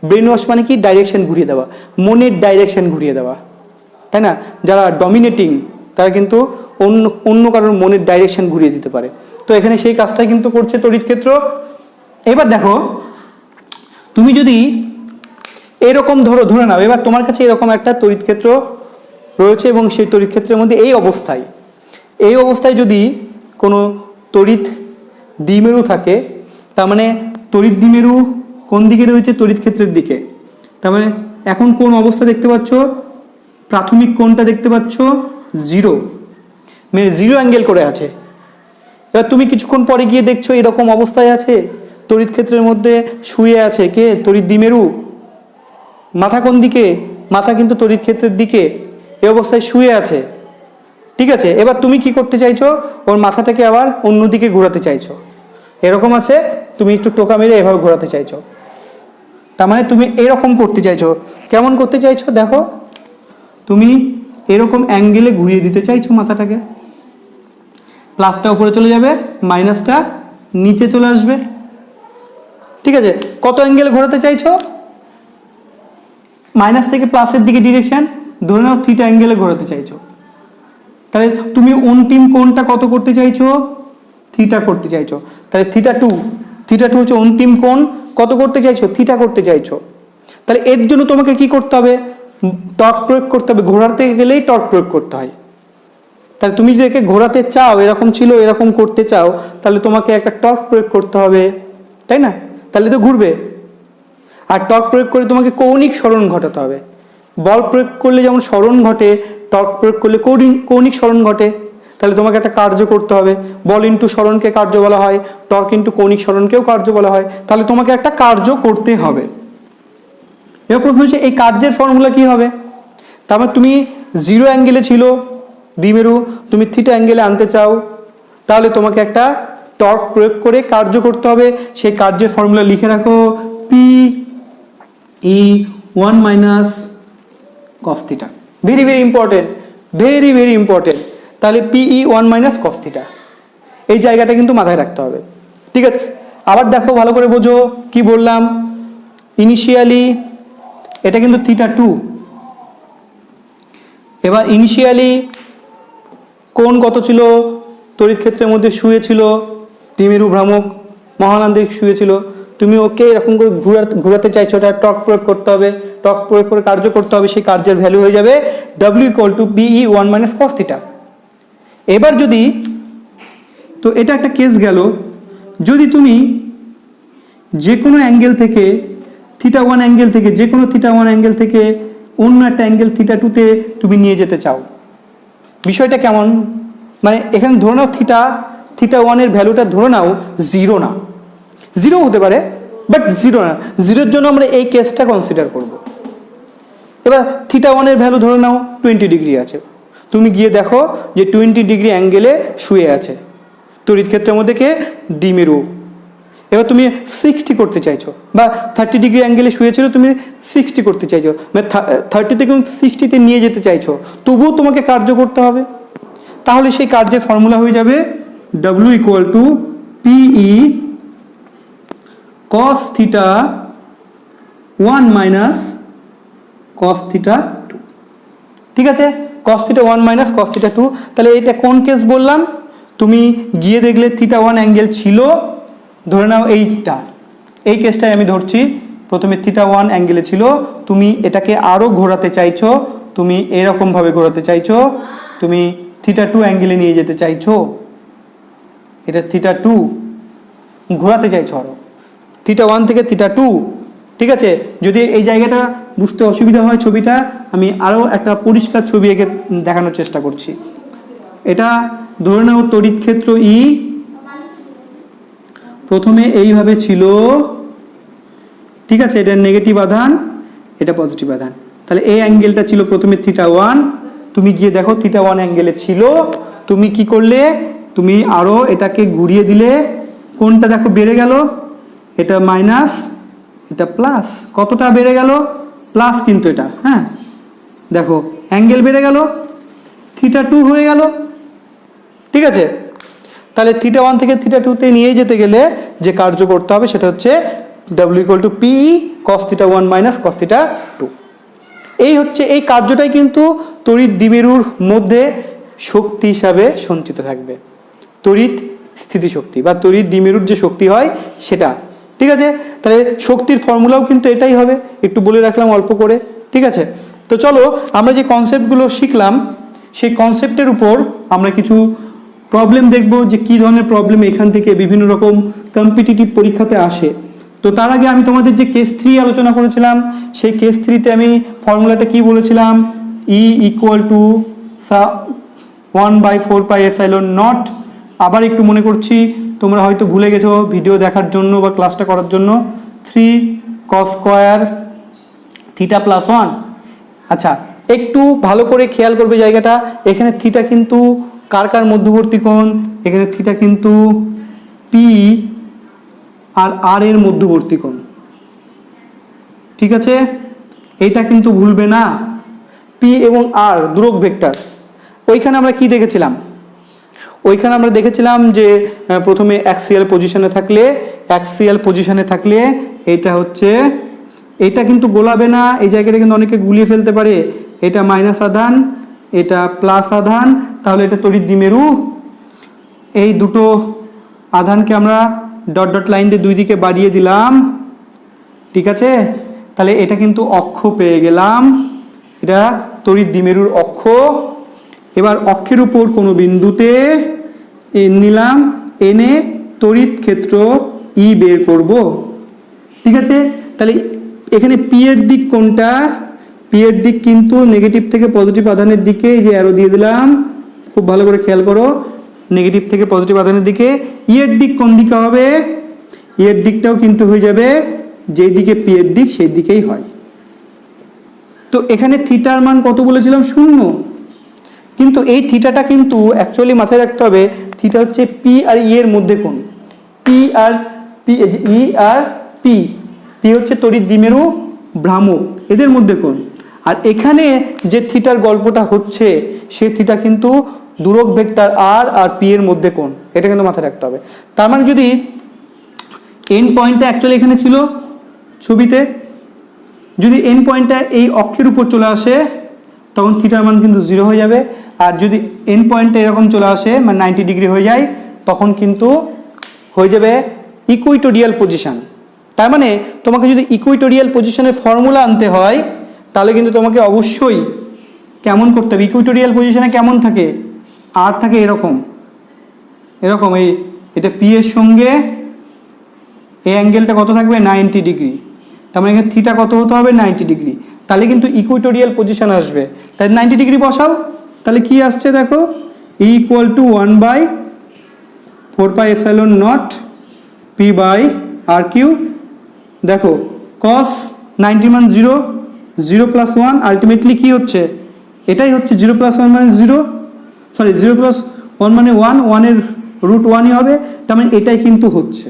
ব্রেন ওয়াশ মানে কি? ডাইরেকশন ঘুরিয়ে দেওয়া, মনের ডাইরেকশন ঘুরিয়ে দেওয়া, তাই না? যারা ডমিনেটিং তারা কিন্তু অন্য অন্য কারোর মনের ডাইরেকশন ঘুরিয়ে দিতে পারে। তো এখানে সেই কাজটাই কিন্তু করছে তড়িৎ ক্ষেত্র। এবার দেখো, তুমি যদি এরকম ধরে নাও, এবার তোমার কাছে এরকম একটা তড়িৎ ক্ষেত্র রয়েছে এবং সেই তড়িৎ ক্ষেত্রের মধ্যে এই অবস্থায় যদি কোনো তড়িৎ দ্বিমেরু থাকে, তার মানে তড়িৎ দ্বিমেরু কোন দিকে রয়েছে? তড়িৎ ক্ষেত্রের দিকে। তার মানে এখন কোন অবস্থা দেখতে পাচ্ছ? প্রাথমিক কোণটা দেখতে পাচ্ছ 0, মানে 0 অ্যাঙ্গেল করে আছে। এবার তুমি কিছুক্ষণ পরে গিয়ে দেখছো এরকম অবস্থায় আছে, তড়িৎ ক্ষেত্রের মধ্যে শুয়ে আছে কে? তড়িৎ দ্বিমেরু। মাথা কোন দিকে? মাথা কিন্তু তড়িৎ ক্ষেত্রের দিকে, এই অবস্থায় শুয়ে আছে, ঠিক আছে? এবার তুমি কি করতে চাইছো? ওর মাথাটাকে আবার অন্যদিকে ঘোরাতে চাইছো। এরকম আছে, তুমি একটু টোকা মেরে এভাবে ঘোরাতে চাইছো। তার মানে তুমি এরকম করতে চাইছো। কেমন করতে চাইছো? দেখো, তুমি এরকম অ্যাঙ্গেলে ঘুরিয়ে দিতে চাইছো মাথাটাকে। প্লাসটা উপরে চলে যাবে, মাইনাসটা নিচে চলে আসবে, ঠিক আছে? কত অ্যাঙ্গেলে ঘোরাতে চাইছো? মাইনাস থেকে প্লাসের দিকে ডিরেকশন, ধরে নাও থিটা অ্যাঙ্গেলে ঘোরাতে চাইছো। তাহলে তুমি অন্তিম কোণটা কত করতে চাইছো? থিটা করতে চাইছো। তাহলে থিটা টু হচ্ছে অন্তিম কোণ। কত করতে চাইছো? থিটা করতে চাইছো। তাহলে এর জন্য তোমাকে কি করতে হবে? টর্ক প্রয়োগ করতে হবে। ঘোরাতে গেলেই টর্ক প্রয়োগ করতে হয়। তাহলে তুমি যদি একে ঘোরাতে চাও, এরকম ছিল এরকম করতে চাও, তাহলে তোমাকে একটা টর্ক প্রয়োগ করতে হবে, তাই না? তাহলে তো ঘুরবে। আর টর্ক প্রয়োগ করে তোমাকে কৌণিক সরণ ঘটাতে হবে। বল প্রয়োগ করলে যেমন সরণ ঘটে, টর্ক প্রয়োগ করলে কৌণিক সরণ ঘটে। তাহলে তোমাকে একটা কার্য করতে হবে। বল ইন্টু সরণকে কার্য বলা হয়, টর্ক ইন্টু কৌণিক সরণকেও কার্য বলা হয়। তাহলে তোমাকে একটা কার্য করতে হবে। এবার প্রশ্ন হচ্ছে, এই কার্যের ফর্মুলা কি হবে? তারপর তুমি 0 অ্যাঙ্গেলে ছিল দ্বিমেরু, তুমি থিটা অ্যাঙ্গেলে আনতে চাও, তাহলে তোমাকে একটা টর্ক প্রয়োগ করে কার্য করতে হবে। সেই কার্যের ফর্মুলা লিখে রাখো, PE1 minus cos theta. Very very important, very very important. তাহলে PE1 মাইনাস cos থিটা, এই জায়গাটা কিন্তু মাথায় রাখতে হবে, ঠিক আছে? আবার দেখো, ভালো করে বোঝো কি বললাম। ইনিশিয়ালি এটা কিন্তু থিটা 2। এবার ইনিশিয়ালি কোণ কত ছিল? তড়িৎ ক্ষেত্রের মধ্যে শুয়েছিল দ্বিমেরু ভ্রামক, মহানান্দিক শুয়েছিল। তুমি ওকে এরকম করে ঘোরাতে চাইছো, ওটা টর্ক প্রয়োগ করতে হবে। টর্ক প্রয়োগ করে কার্য করতে হবে। সেই কার্যের ভ্যালু হয়ে যাবে W = PE1 minus cos theta. এবার যদি, তো এটা একটা কেস গেল, যদি তুমি যে কোনো অ্যাঙ্গেল থেকে থিটা 1 অ্যাঙ্গেল থেকে, যে কোনো থিটা 1 অ্যাঙ্গেল থেকে অন্য একটা অ্যাঙ্গেল থিটা 2-তে তুমি নিয়ে যেতে চাও, বিষয়টা কেমন? মানে এখানে ধরে নাও থিটা 1-এর ভ্যালুটা ধরে নাও 0 না, 0 হতে পারে, বাট 0 না। 0-এর জন্য আমরা এই কেসটা কনসিডার করব। এবার থিটা 1-এর ভ্যালু ধরে নাও 20 ডিগ্রি আছে। তুমি গিয়ে দেখো যে 20 ডিগ্রি অ্যাঙ্গেলে শুয়ে আছে তড়িৎ ক্ষেত্রের মধ্যে কে? দ্বিমেরু। এবার তুমি 60 করতে চাইছো, বা 30 ডিগ্রি অ্যাঙ্গেলে শুয়েছিল, তুমি 60 করতে চাইছো, মানে 30 থেকে 60-তে নিয়ে যেতে চাইছো, তবুও তোমাকে কার্য করতে হবে। তাহলে সেই কার্যের ফর্মুলা হয়ে যাবে W = PE cos theta 1 minus cos theta 2, ঠিক আছে? cos theta 1 minus cos theta 2। তাহলে এটা কোন কেস বললাম? তুমি গিয়ে দেখলে থিটা 1 অ্যাঙ্গেল ছিল, ধরে নাও এইটা, এই কেসটাই আমি ধরছি। প্রথমে থিটা 1 অ্যাঙ্গেলে ছিল, তুমি এটাকে আরও ঘোরাতে চাইছো, তুমি এরকমভাবে ঘোরাতে চাইছো, তুমি থিটা 2 অ্যাঙ্গেলে নিয়ে যেতে চাইছো। এটা থিটা 2 ঘোরাতে চাইছো আরও, থিটা 1 থেকে থিটা 2, ঠিক আছে? যদি এই জায়গাটা বুঝতে অসুবিধা হয়, ছবিটা আমি আরও একটা পরিষ্কার ছবি এঁকে দেখানোর চেষ্টা করছি। এটা ধরে নাও তড়িৎ ক্ষেত্র E প্রথমে এইভাবে ছিল, ঠিক আছে? এটা নেগেটিভ আধান, এটা পজিটিভ আধান। তাহলে এই অ্যাঙ্গেলটা ছিল প্রথমে থিটা 1, তুমি গিয়ে দেখো থিটা 1 অ্যাঙ্গেলে ছিল, তুমি কি করলে? তুমি আরও এটাকে ঘুরিয়ে দিলে, কোনটা দেখো বেড়ে গেল, এটা মাইনাস এটা প্লাস। কতটা বেড়ে গেল? প্লাস কিন্তু এটা, হ্যাঁ দেখো অ্যাঙ্গেল বেড়ে গেল, θ2 হয়ে গেল। ঠিক আছে, তাহলে θ1 থেকে θ2 নিয়ে যেতে গেলে যে কার্য করতে হবে সেটা হচ্ছে W = PE cos θ1 - cos θ2। এই হচ্ছে এই কার্যটাই কিন্তু তড়িৎ দ্বিমেরুর মধ্যে শক্তি হিসাবে সঞ্চিত থাকবে, তড়িৎ স্থিতিশক্তি বা তড়িৎ দ্বিমেরুর যে শক্তি হয় সেটা। ঠিক আছে, তাহলে শক্তির ফর্মুলাও কিন্তু এটাই হবে, একটু বলে রাখলাম অল্প করে। ঠিক আছে, তো চলো আমরা যে কনসেপ্টগুলো শিখলাম সেই কনসেপ্টের উপর আমরা কিছু প্রবলেম দেখব, যে কী ধরনের প্রবলেম এখান থেকে বিভিন্ন রকম কম্পিটিটিভ পরীক্ষাতে আসে। তো তার আগে আমি তোমাদের যে কেস 3 আলোচনা করেছিলাম, সেই কেস 3-তে আমি ফর্মুলাটা কি বলেছিলাম, E = 1/4πε0। আবার একটু মনে করছি, তোমরা হয়তো ভুলে গেছো ভিডিও দেখার জন্য বা ক্লাসটা করার জন্য। 3 cos স্কয়ার θ + 1। আচ্ছা, একটু ভালো করে খেয়াল করবে জায়গাটা, এখানে থিটা কিন্তু কার কার মধ্যবর্তী কোণ, এখানে থিটা কিন্তু পি আর আর এর মধ্যবর্তী কোণ। ঠিক আছে, এইটা কিন্তু ভুলবে না, পি এবং আর ধ্রুবক ভেক্টর। ওইখানে আমরা কি দেখেছিলাম, ওইখানে আমরা দেখেছিলাম যে প্রথমে অ্যাক্সিয়াল পজিশনে থাকলে এইটা হচ্ছে, এটা কিন্তু গোলাবে না, এই জায়গাটা কিন্তু অনেকে গুলিয়ে ফেলতে পারে, এটা মাইনাস আধান, এটা প্লাস আধান, তাহলে এটা তড়িৎ দ্বিমেরু। এই দুটো আধানকে আমরা ডট ডট লাইন দিয়ে দুই দিকে বাড়িয়ে দিলাম। ঠিক আছে, তাহলে এটা কিন্তু অক্ষ পেয়ে গেলাম, এটা তড়িৎ দ্বিমেরুর অক্ষ। এবার অক্ষের উপর কোনো বিন্দুতে নিলাম, এনে তড়িৎ ক্ষেত্র ই বের করব। ঠিক আছে, তাহলে এখানে পি এর দিক কোনটা, পি এর দিক কিন্তু নেগেটিভ থেকে পজিটিভ আধানের দিকে, এই যে অ্যারো দিয়ে দিলাম, খুব ভালো করে খেয়াল করো, নেগেটিভ থেকে পজিটিভ আধানের দিকে। ই এর দিক কোন দিকে হবে, ই এর দিকটাও কিন্তু হয়ে যাবে যেই দিকে পি এর দিক সেই দিকেই হয়। তো এখানে থিটার মান কত বলেছিলাম, 0। কিন্তু এই থিটাটা কিন্তু অ্যাকচুয়ালি মাথায় রাখতে হবে, থিটা হচ্ছে পি আর ই এর মধ্যে কোণ, পি আর পি, ই আর পি, পি হচ্ছে তড়িৎ দ্বিমেরু ভ্রামক, এদের মধ্যে কোণ। আর এখানে যে থিটার গল্পটা হচ্ছে সেই থিটা কিন্তু ধ্রুবক ভেক্টর আর আর পি এর মধ্যে কোণ, এটা কিন্তু মাথায় রাখতে হবে। তার মানে যদি এন্ড পয়েন্টটা অ্যাকচুয়ালি এখানে ছিল ছবিতে, যদি এন্ড পয়েন্টটা এই অক্ষের উপর চলে আসে তখন থিটার মান কিন্তু 0 হয়ে যাবে। আর যদি এন্ড পয়েন্টটা এরকম চলে আসে মানে 90 ডিগ্রি হয়ে যায়, তখন কিন্তু হয়ে যাবে ইকুইটোরিয়াল পজিশন। তার মানে তোমাকে যদি ইকুইটোরিয়াল পজিশনের ফর্মুলা আনতে হয় তাহলে কিন্তু তোমাকে অবশ্যই কেমন করতে হবে, ইকুইটোরিয়াল পজিশনে কেমন থাকে, আর থাকে এরকম এরকম, এই এটা পি এর সঙ্গে এই অ্যাঙ্গেলটা কত থাকবে, 90 ডিগ্রি। তার মানে এখানে থিটা কত হতে হবে, 90 ডিগ্রি। তাহলে কিন্তু ইকুইটোরিয়াল পজিশন আসবে, তাই 90 ডিগ্রি বসাও, তাহলে কি আসছে দেখো, E = 1/4πε0 p/r3। দেখো cos 90 মান 0, 0 + 1 আলটিমেটলি কি হচ্ছে, এটাই হচ্ছে 0 + 1 মানে 0, সরি 0 + 1 মানে 1, 1 এর রুট 1ই হবে, তার মানে এটাই কিন্তু হচ্ছে।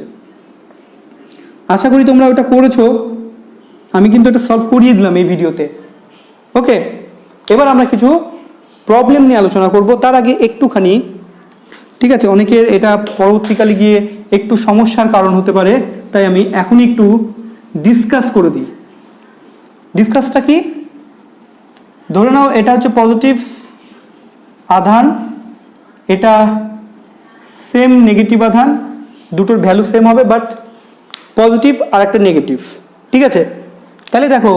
আশা করি তোমরা ওটা করেছো, আমি কিন্তু এটা সলভ করিয়ে দিলাম এই ভিডিওতে। ওকে, এবার আমরা কিছু প্রবলেম নিয়ে আলোচনা করব। তার আগে একটুখানি, ঠিক আছে, অনেকের এটা পরবর্তীকালে গিয়ে একটু সমস্যার কারণ হতে পারে, তাই আমি এখন একটু ডিসকাস করে দিই। ডিসকাসটা কি, ধরে নাও এটা হচ্ছে পজিটিভ আধান, এটা সেম নেগেটিভ আধান, দুটোর ভ্যালু সেম হবে বাট পজিটিভ আর একটা নেগেটিভ। ঠিক আছে, তাহলে দেখো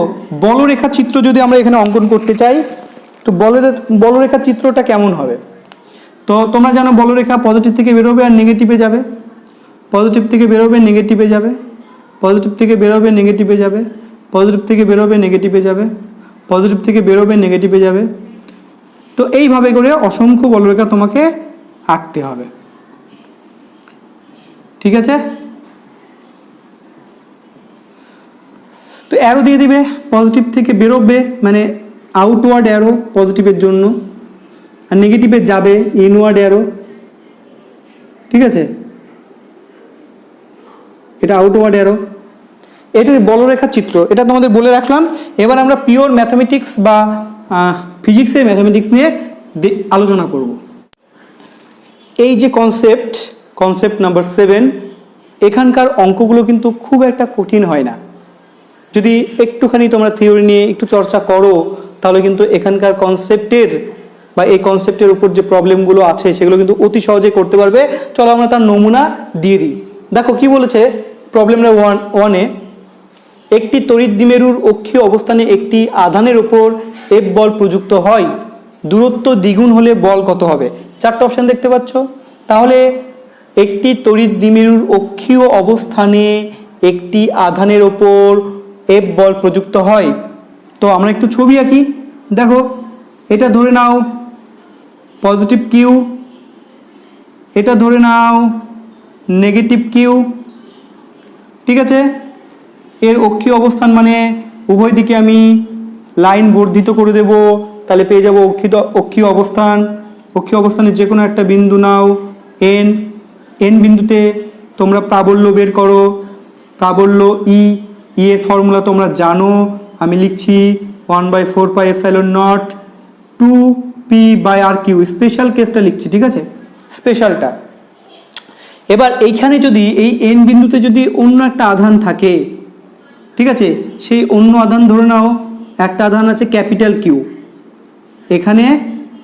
বলরেখা চিত্র যদি আমরা এখানে অঙ্কন করতে চাই তো বলরেখা চিত্রটা কেমন হবে। তো তোমরা জানো বলরেখা পজিটিভ থেকে বেরোবে আর নেগেটিভে যাবে, পজিটিভ থেকে বেরোবে নেগেটিভে যাবে, পজিটিভ থেকে বেরোবে নেগেটিভে যাবে, পজিটিভ থেকে বেরোবে নেগেটিভে যাবে, পজিটিভ থেকে বেরোবে নেগেটিভে যাবে। তো এইভাবে করে অসংখ্য বলরেখা তোমাকে আঁকতে হবে। ঠিক আছে, তো অ্যারো দিয়ে দিবে, পজিটিভ থেকে বেরোবে মানে আউটওয়ার্ড অ্যারো পজিটিভের জন্য, আর নেগেটিভে যাবে ইনওয়ার্ড অ্যারো। ঠিক আছে, এটা আউটওয়ার্ড অ্যারো। এটা বলরেখার চিত্র, এটা তোমাদের বলে রাখলাম। এবার আমরা পিওর ম্যাথামেটিক্স বা ফিজিক্সের ম্যাথামেটিক্স নিয়ে আলোচনা করব। এই যে কনসেপ্ট নাম্বার 7, এখানকার অঙ্কগুলো কিন্তু খুব একটা কঠিন হয় না। যদি একটুখানি তোমরা থিওরি নিয়ে একটু চর্চা করো তাহলে কিন্তু এখানকার কনসেপ্টের বা এই কনসেপ্টের উপর যে প্রবলেমগুলো আছে সেগুলো কিন্তু অতি সহজে করতে পারবে। চলো আমরা তার নমুনা দিয়ে দিই। দেখো কি বলেছে প্রবলেম নাম্বার 1-এ, একটি তড়িৎ দ্বিমেরুর অক্ষীয় অবস্থানে একটি আধানের ওপর এফ বল প্রযুক্ত হয়, দূরত্ব দ্বিগুণ হলে বল কত হবে? 4টা অপশান দেখতে পাচ্ছ। তাহলে একটি তড়িৎ দ্বিমেরুর অক্ষীয় অবস্থানে একটি আধানের ওপর এফ বল প্রযুক্ত হয়। তো আমরা একটু ছবি আঁকি। দেখো এটা ধরে নাও পজিটিভ কিউ, এটা ধরে নাও নেগেটিভ কিউ, ঠিক আছে। এর অক্ষীয় অবস্থান মানে উভয় দিকে আমি লাইন বর্ধিত করে দেব, তাহলে পেয়ে যাব অক্ষীয় অবস্থান। অক্ষীয় অবস্থানের যে কোনো একটা বিন্দু নাও এন বিন্দুতে তোমরা প্রাবল্য বের করো। প্রাবল্য ই এর ফর্মুলা তোমরা জানো, আমি লিখছি 1/4πε0 2p/r3। স্পেশাল কেসটা লিখছি, ঠিক আছে, স্পেশালটা। এবার এইখানে যদি এই এন বিন্দুতে যদি অন্য একটা আধান থাকে, ঠিক আছে, সেই অন্য আধান ধরে নাও একটা আধান আছে ক্যাপিটাল কিউ, এখানে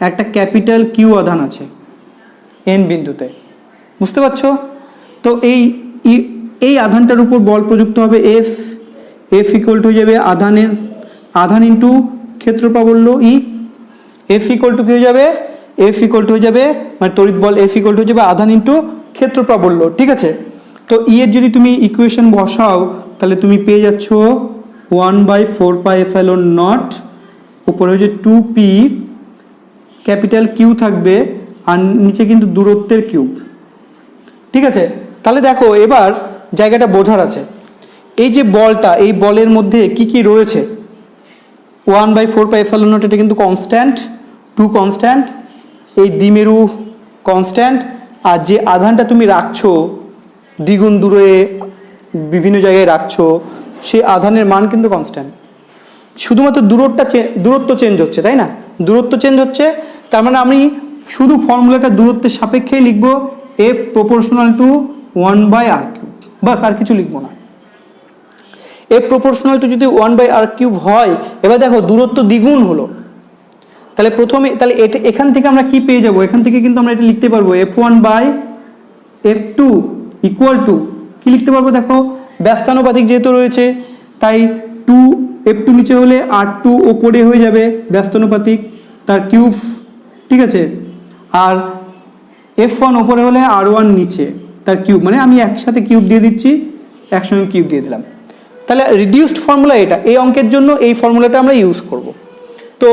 একটা ক্যাপিটাল কিউ আধান আছে এন বিন্দুতে, বুঝতে পারছো? তো এই আধানটার উপর বল প্রযুক্ত হবে এফ ইকুয়াল টু হয়ে যাবে আধান ইন্টু ক্ষেত্র প্রাবল্য ই। এফ ইকুয়াল টু কি হয়ে যাবে? এফ ইকুয়াল টু হয়ে যাবে মানে তড়িৎ বল এফ ইকুয়াল টু হয়ে যাবে আধান ইন্টু ক্ষেত্র প্রাবল্য, ঠিক আছে। তো ই এর যদি তুমি ইকুয়েশন বসাও তাহলে তুমি পেয়ে যাচ্ছ 1/4πε0 উপরে হচ্ছে 2p, ক্যাপিটাল কিউ থাকবে আর নিচে কিন্তু দূরত্বের কিউব, ঠিক আছে। তাহলে দেখো এবার জায়গাটা বোঝার আছে, এই যে বলটা, এই বলের মধ্যে কি কি রয়েছে? 1/4πε0 এটা কিন্তু কনস্ট্যান্ট, 2 কনস্ট্যান্ট, এই দ্বিমেরু কনস্ট্যান্ট, আর যে আধানটা তুমি রাখছো দ্বিগুণ দূরে বিভিন্ন জায়গায় রাখছো সেই আধানের মান কিন্তু কনস্ট্যান্ট, শুধুমাত্র দূরত্ব চেঞ্জ হচ্ছে, তাই না? দূরত্ব চেঞ্জ হচ্ছে, তার মানে আমি শুধু ফর্মুলাটা দূরত্বের সাপেক্ষেই লিখবো এফ প্রপোর্শনাল টু 1/r3, বাস, আর কিছু লিখবো না। এফ প্রপোর্শনাল টু যদি 1/r3 হয়, এবার দেখো দূরত্ব দ্বিগুণ হলো, তাহলে তাহলে এখান থেকে আমরা কি পেয়ে যাব? এখান থেকে কিন্তু আমরা এটা লিখতে পারবো f1/f2 ইকুয়াল টু কি লিখতে পারবো? দেখো ব্যস্তানুপাতিক যেহেতু রয়েছে তাই f2 নিচে হলে r2 ওপরে হয়ে যাবে ব্যস্তানুপাতিক, তার কিউব, ঠিক আছে, আর f1 ওপরে হলে r1 নিচে তার কিউব, মানে আমি একসাথে কিউব দিয়ে দিচ্ছি, একসঙ্গে কিউব দিয়ে দিলাম। তাহলে রিডিউসড ফর্মুলা এটা, এই অঙ্কের জন্য এই ফর্মুলাটা আমরা ইউজ করব। তো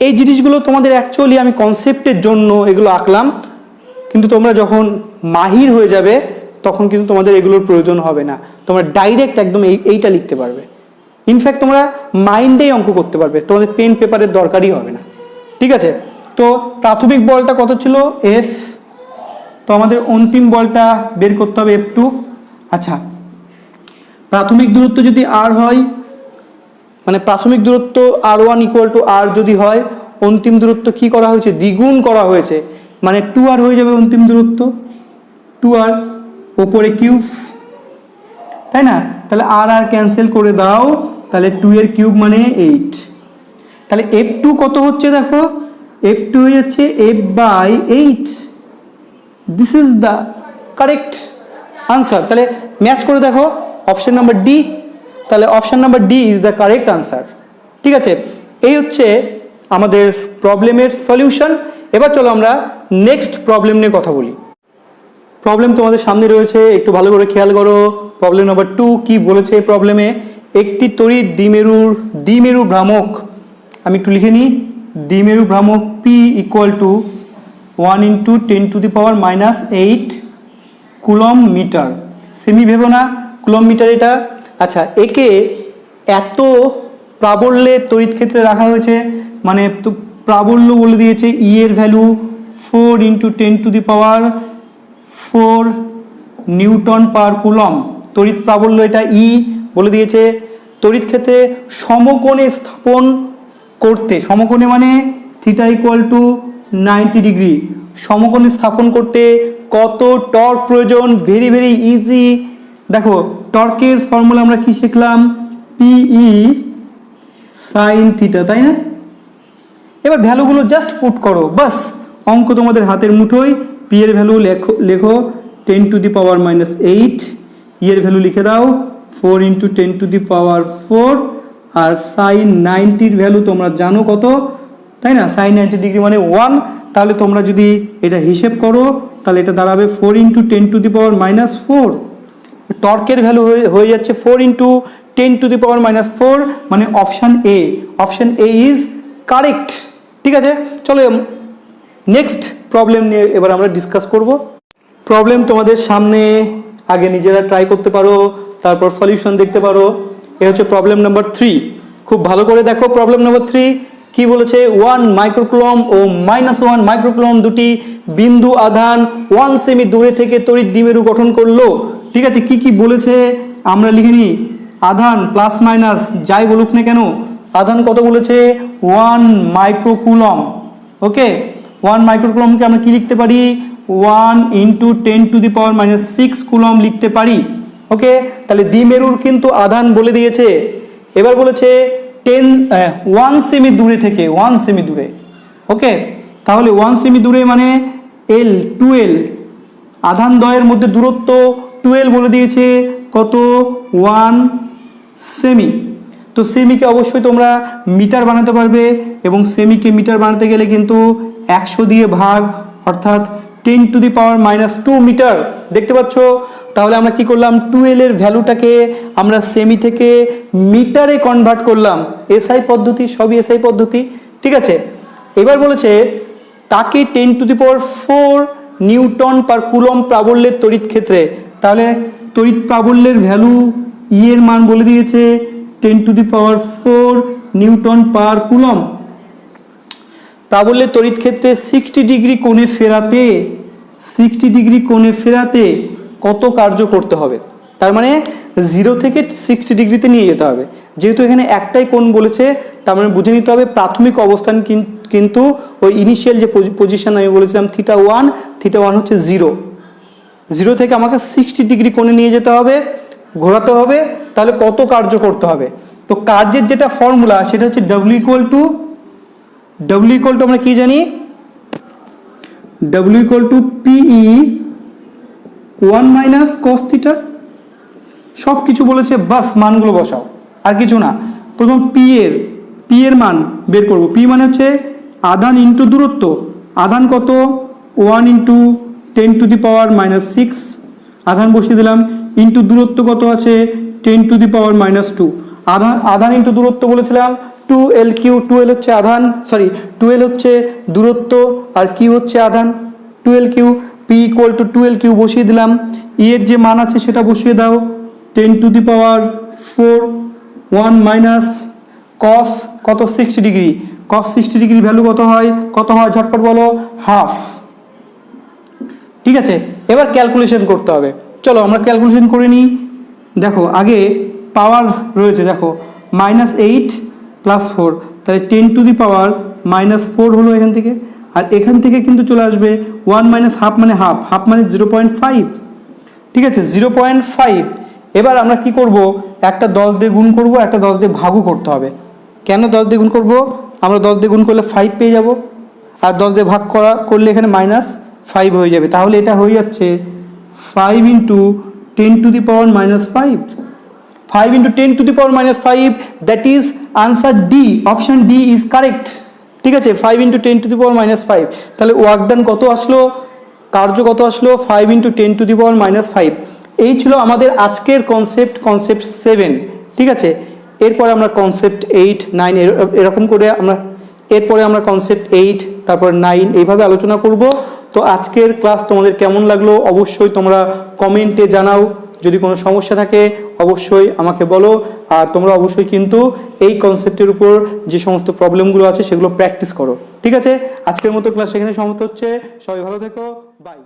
এই জিনিসগুলো তোমাদের অ্যাকচুয়ালি আমি কনসেপ্টের জন্য এগুলো আঁকলাম, কিন্তু তোমরা যখন মাহির হয়ে যাবে তখন কিন্তু তোমাদের এগুলোর প্রয়োজন হবে না, তোমরা ডাইরেক্ট একদম এইটা লিখতে পারবে। ইনফ্যাক্ট তোমরা মাইন্ডেই অঙ্ক করতে পারবে, তোমাদের পেন পেপারের দরকারই হবে না, ঠিক আছে। তো প্রাথমিক বলটা কত ছিল? এফ। তো আমাদের অন্তিম বলটা বের করতে হবে f2। আচ্ছা, প্রাথমিক দূরত্ব যদি r হয়, মানে প্রাথমিক দূরত্ব r1 ইকুয়াল টু r যদি হয়, অন্তিম দূরত্ব কি করা হয়েছে? দ্বিগুণ করা হয়েছে, মানে 2r হয়ে যাবে অন্তিম দূরত্ব, 2r ওপরে কিউব, তাই না? তাহলে আর ক্যান্সেল করে দাও, তাহলে 2 এর কিউব মানে 8। তাহলে f2 কত হচ্ছে? দেখো f2 হয়ে যাচ্ছে f/8। This is the correct answer. তাহলে ম্যাচ করে দেখো অপশন নাম্বার ডি, তাহলে option number D is the correct answer, ঠিক আছে। এই হচ্ছে আমাদের প্রবলেমের সলিউশন। এবার চলো আমরা নেক্সট প্রবলেম নিয়ে কথা বলি। প্রবলেম তোমাদের সামনে রয়েছে, একটু ভালো করে খেয়াল করো। প্রবলেম নাম্বার 2 কি বলেছে? প্রবলেমে একটি তড়িৎ দ্বিমেরু ভ্রামক, আমি একটু লিখে নিই, দ্বিমেরু ভ্রামক p equal to 1 × 10⁻⁻8 coulomb metre. সেমি ভেবো না, কুলম মিটার এটা। আচ্ছা, একে এত প্রাবল্যের তড়িৎ ক্ষেত্রে রাখা হয়েছে, মানে তো প্রাবল্য বলে দিয়েছে ই এর ভ্যালু 4 × 10⁻4 নিউটন পার কুলম। তড়িৎ প্রাবল্য এটা ই, বলে দিয়েছে তড়িৎ ক্ষেত্রে সমকোণে স্থাপন করতে, সমকোণে মানে থিটা ইকুয়াল টু 90 ডিগ্রি, সমকোণে স্থাপন করতে কত টর্ক প্রয়োজন? Very very easy. দেখো টর্কের ফর্মুলা আমরা কি শিখলাম? পিই সাইন থিটা, তাই না? এবার ভ্যালুগুলো জাস্ট পুট করো, বাস অঙ্ক তোমাদের হাতের মুঠোয়। পি এর ভ্যালু লেখো 10 টু দি পাওয়ার -8, ই এর ভ্যালু লিখে দাও 4 × 10 টু দি পাওয়ার 4, আর সাইন 90 ভ্যালু তোমরা জানো কত, তাই না? সাইন 90 ডিগ্রি মানে 1, তাহলে তোমরা যদি এটা হিসেব করো তাহলে এটা দাঁড়াবে 4 × 10 টু দি পাওয়ার -4। টর্কের ভ্যালু হয়ে যাচ্ছে 4 × 10 টু দি পাওয়ার -4, মানে option A, option A is correct. ঠিক আছে, চলো নেক্সট প্রবলেম নিয়ে এবার আমরা ডিসকাস করব। প্রবলেম তোমাদের সামনে, আগে নিজেরা ট্রাই করতে পারো, তারপর সলিউশন দেখতে পারো। এ হচ্ছে প্রবলেম নাম্বার 3। খুব ভালো করে দেখো প্রবলেম নাম্বার 3 কি বলেছে। 1 মাইক্রোকুলম ও -1 মাইক্রোকুলম দুটি বিন্দু আধান 1 সেমি দূরে থেকে তড়িৎ দ্বিমেরু গঠন করলো। ঠিক আছে, কি কি বলেছে আমরা লিখে নিই। আধান প্লাস মাইনাস যাই বলুক না কেন, আধান কত বলেছে? 1 মাইক্রোকুলম। ওকে, 1 মাইক্রোকুলমকে আমরা কি লিখতে পারি? 1 × 10 টু দি পাওয়ার -6 কুলম লিখতে পারি। ওকে, তাহলে দ্বিমেরুর কিন্তু আধান বলে দিয়েছে। এবার বলেছে 1 সেমি দূরে থেকে, 1 সেমি দূরে। ওকে, তাহলে 1 সেমি দূরে মানে L 2L, আধান দ্বয়ের মধ্যে দূরত্ব 2L বলে দিয়েছে কত? 1 সেমি। তো সেমিকে অবশ্যই তোমরা মিটার বানাতে পারবে, এবং সেমিকে মিটার বানাতে গেলে কিন্তু 100 দিয়ে ভাগ, অর্থাৎ 10 টু দি পাওয়ার -2 মিটার। দেখতে পাচ্ছ? তাহলে আমরা কি করলাম? 2L এর ভ্যালুটাকে আমরা সেমি থেকে মিটারে কনভার্ট করলাম। এসআই পদ্ধতি, সবই এসআই পদ্ধতি। ঠিক আছে, এবার বলেছে তাকে 10 to the power 4 newton per coulomb প্রাবল্যের তড়িৎ ক্ষেত্রে। তাহলে তড়িৎ প্রাবল্যের ভ্যালু ই এর মান বলে দিয়েছে 10 to the power 4 newton per coulomb. প্রাবল্যের তড়িৎ ক্ষেত্রে 60 ডিগ্রি কোণে ফেরাতে, 60 ডিগ্রি কোণে ফেরাতে কত কার্য করতে হবে? তার মানে 0 থেকে 60 ডিগ্রিতে নিয়ে যেতে হবে। যেহেতু এখানে একটাই কোণ বলেছে, তার মানে বুঝে নিতে হবে প্রাথমিক অবস্থান কিন্তু ওই ইনিশিয়াল যে পজিশন আমি বলেছিলাম θ1 হচ্ছে 0 থেকে আমাকে 60 ডিগ্রি কোণে নিয়ে যেতে হবে, ঘোরাতে হবে। তাহলে কত কার্য করতে হবে? তো কার্যের যেটা ফর্মুলা সেটা হচ্ছে W ইকুয়াল টু আমরা কি জানি? W equal to PE 1 - cos θ। সব কিছু বলেছে, বাস মানগুলো বসাও, আর কিছু না। প্রথম পি এর মান বের করব। পি মানে হচ্ছে আধান ইন্টু দূরত্ব। আধান কত? 1 × 10 টু দি পাওয়ার -6, আধান বসিয়ে দিলাম, ইন্টু দূরত্ব কত আছে? 10 টু দি পাওয়ার -2। আধান ইন্টু দূরত্ব বলেছিলাম 2L3। 2L হচ্ছে আধান, 2L হচ্ছে দূরত্ব, আর কিউ হচ্ছে আধান। 2L3, P equal two 2L3 বসিয়ে দিলাম। ই এর যে মান আছে সেটা বসিয়ে দাও, 10 টু দি পাওয়ার 4 1 cos কত? 60 ডিগ্রি। cos 60 ডিগ্রি ভ্যালু কত হয়? ঝটপট বলো। হাফ। ঠিক আছে, এবার ক্যালকুলেশন করতে হবে। চলো আমরা ক্যালকুলেশন করে নিই। দেখো আগে পাওয়ার রয়েছে, দেখো -8 + 4, তাহলে 10 টু দি পাওয়ার -4 হলো এখান থেকে। আর এখান থেকে কিন্তু চলে আসবে 1 - হাফ মানে হাফ মানে 0.5। ঠিক আছে, 0.5। এবার আমরা কি করব? একটা 10 দিয়ে গুণ করব, একটা 10 দিয়ে ভাগও করতে হবে। কেন 10 দিয়ে গুণ করব? আমরা 10 দিয়ে গুণ করলে 5 পেয়ে যাব, আর 10 দিয়ে ভাগ করলে এখানে -5 হয়ে যাবে। তাহলে এটা হয়ে যাচ্ছে 5 × 10 to the power -5। 5 × 10 to the power -5, that is answer D, option D is correct. ঠিক আছে, 5 × 10 টু দি পাওয়ার -5। তাহলে ওয়ার্ক ডান কত আসলো? কার্য কত আসলো? 5 × 10 টু দি পাওয়ার -5। এই ছিল আমাদের আজকের কনসেপ্ট 7। ঠিক আছে, এরপরে আমরা কনসেপ্ট 8 9 এরকম করে এরপরে আমরা কনসেপ্ট 8 তারপর 9 এইভাবে আলোচনা করব। তো আজকের ক্লাস তোমাদের কেমন লাগলো অবশ্যই তোমরা কমেন্টে জানাও। যদি কোনো সমস্যা থাকে অবশ্যই আমাকে বলো, আর তোমরা অবশ্যই কিন্তু এই কনসেপ্টের উপর যে সমস্ত প্রবলেমগুলো আছে সেগুলো প্র্যাকটিস করো। ঠিক আছে, আজকের মতো ক্লাস এখানে সমাপ্ত হচ্ছে। সবাই ভালো থেকো, বাই।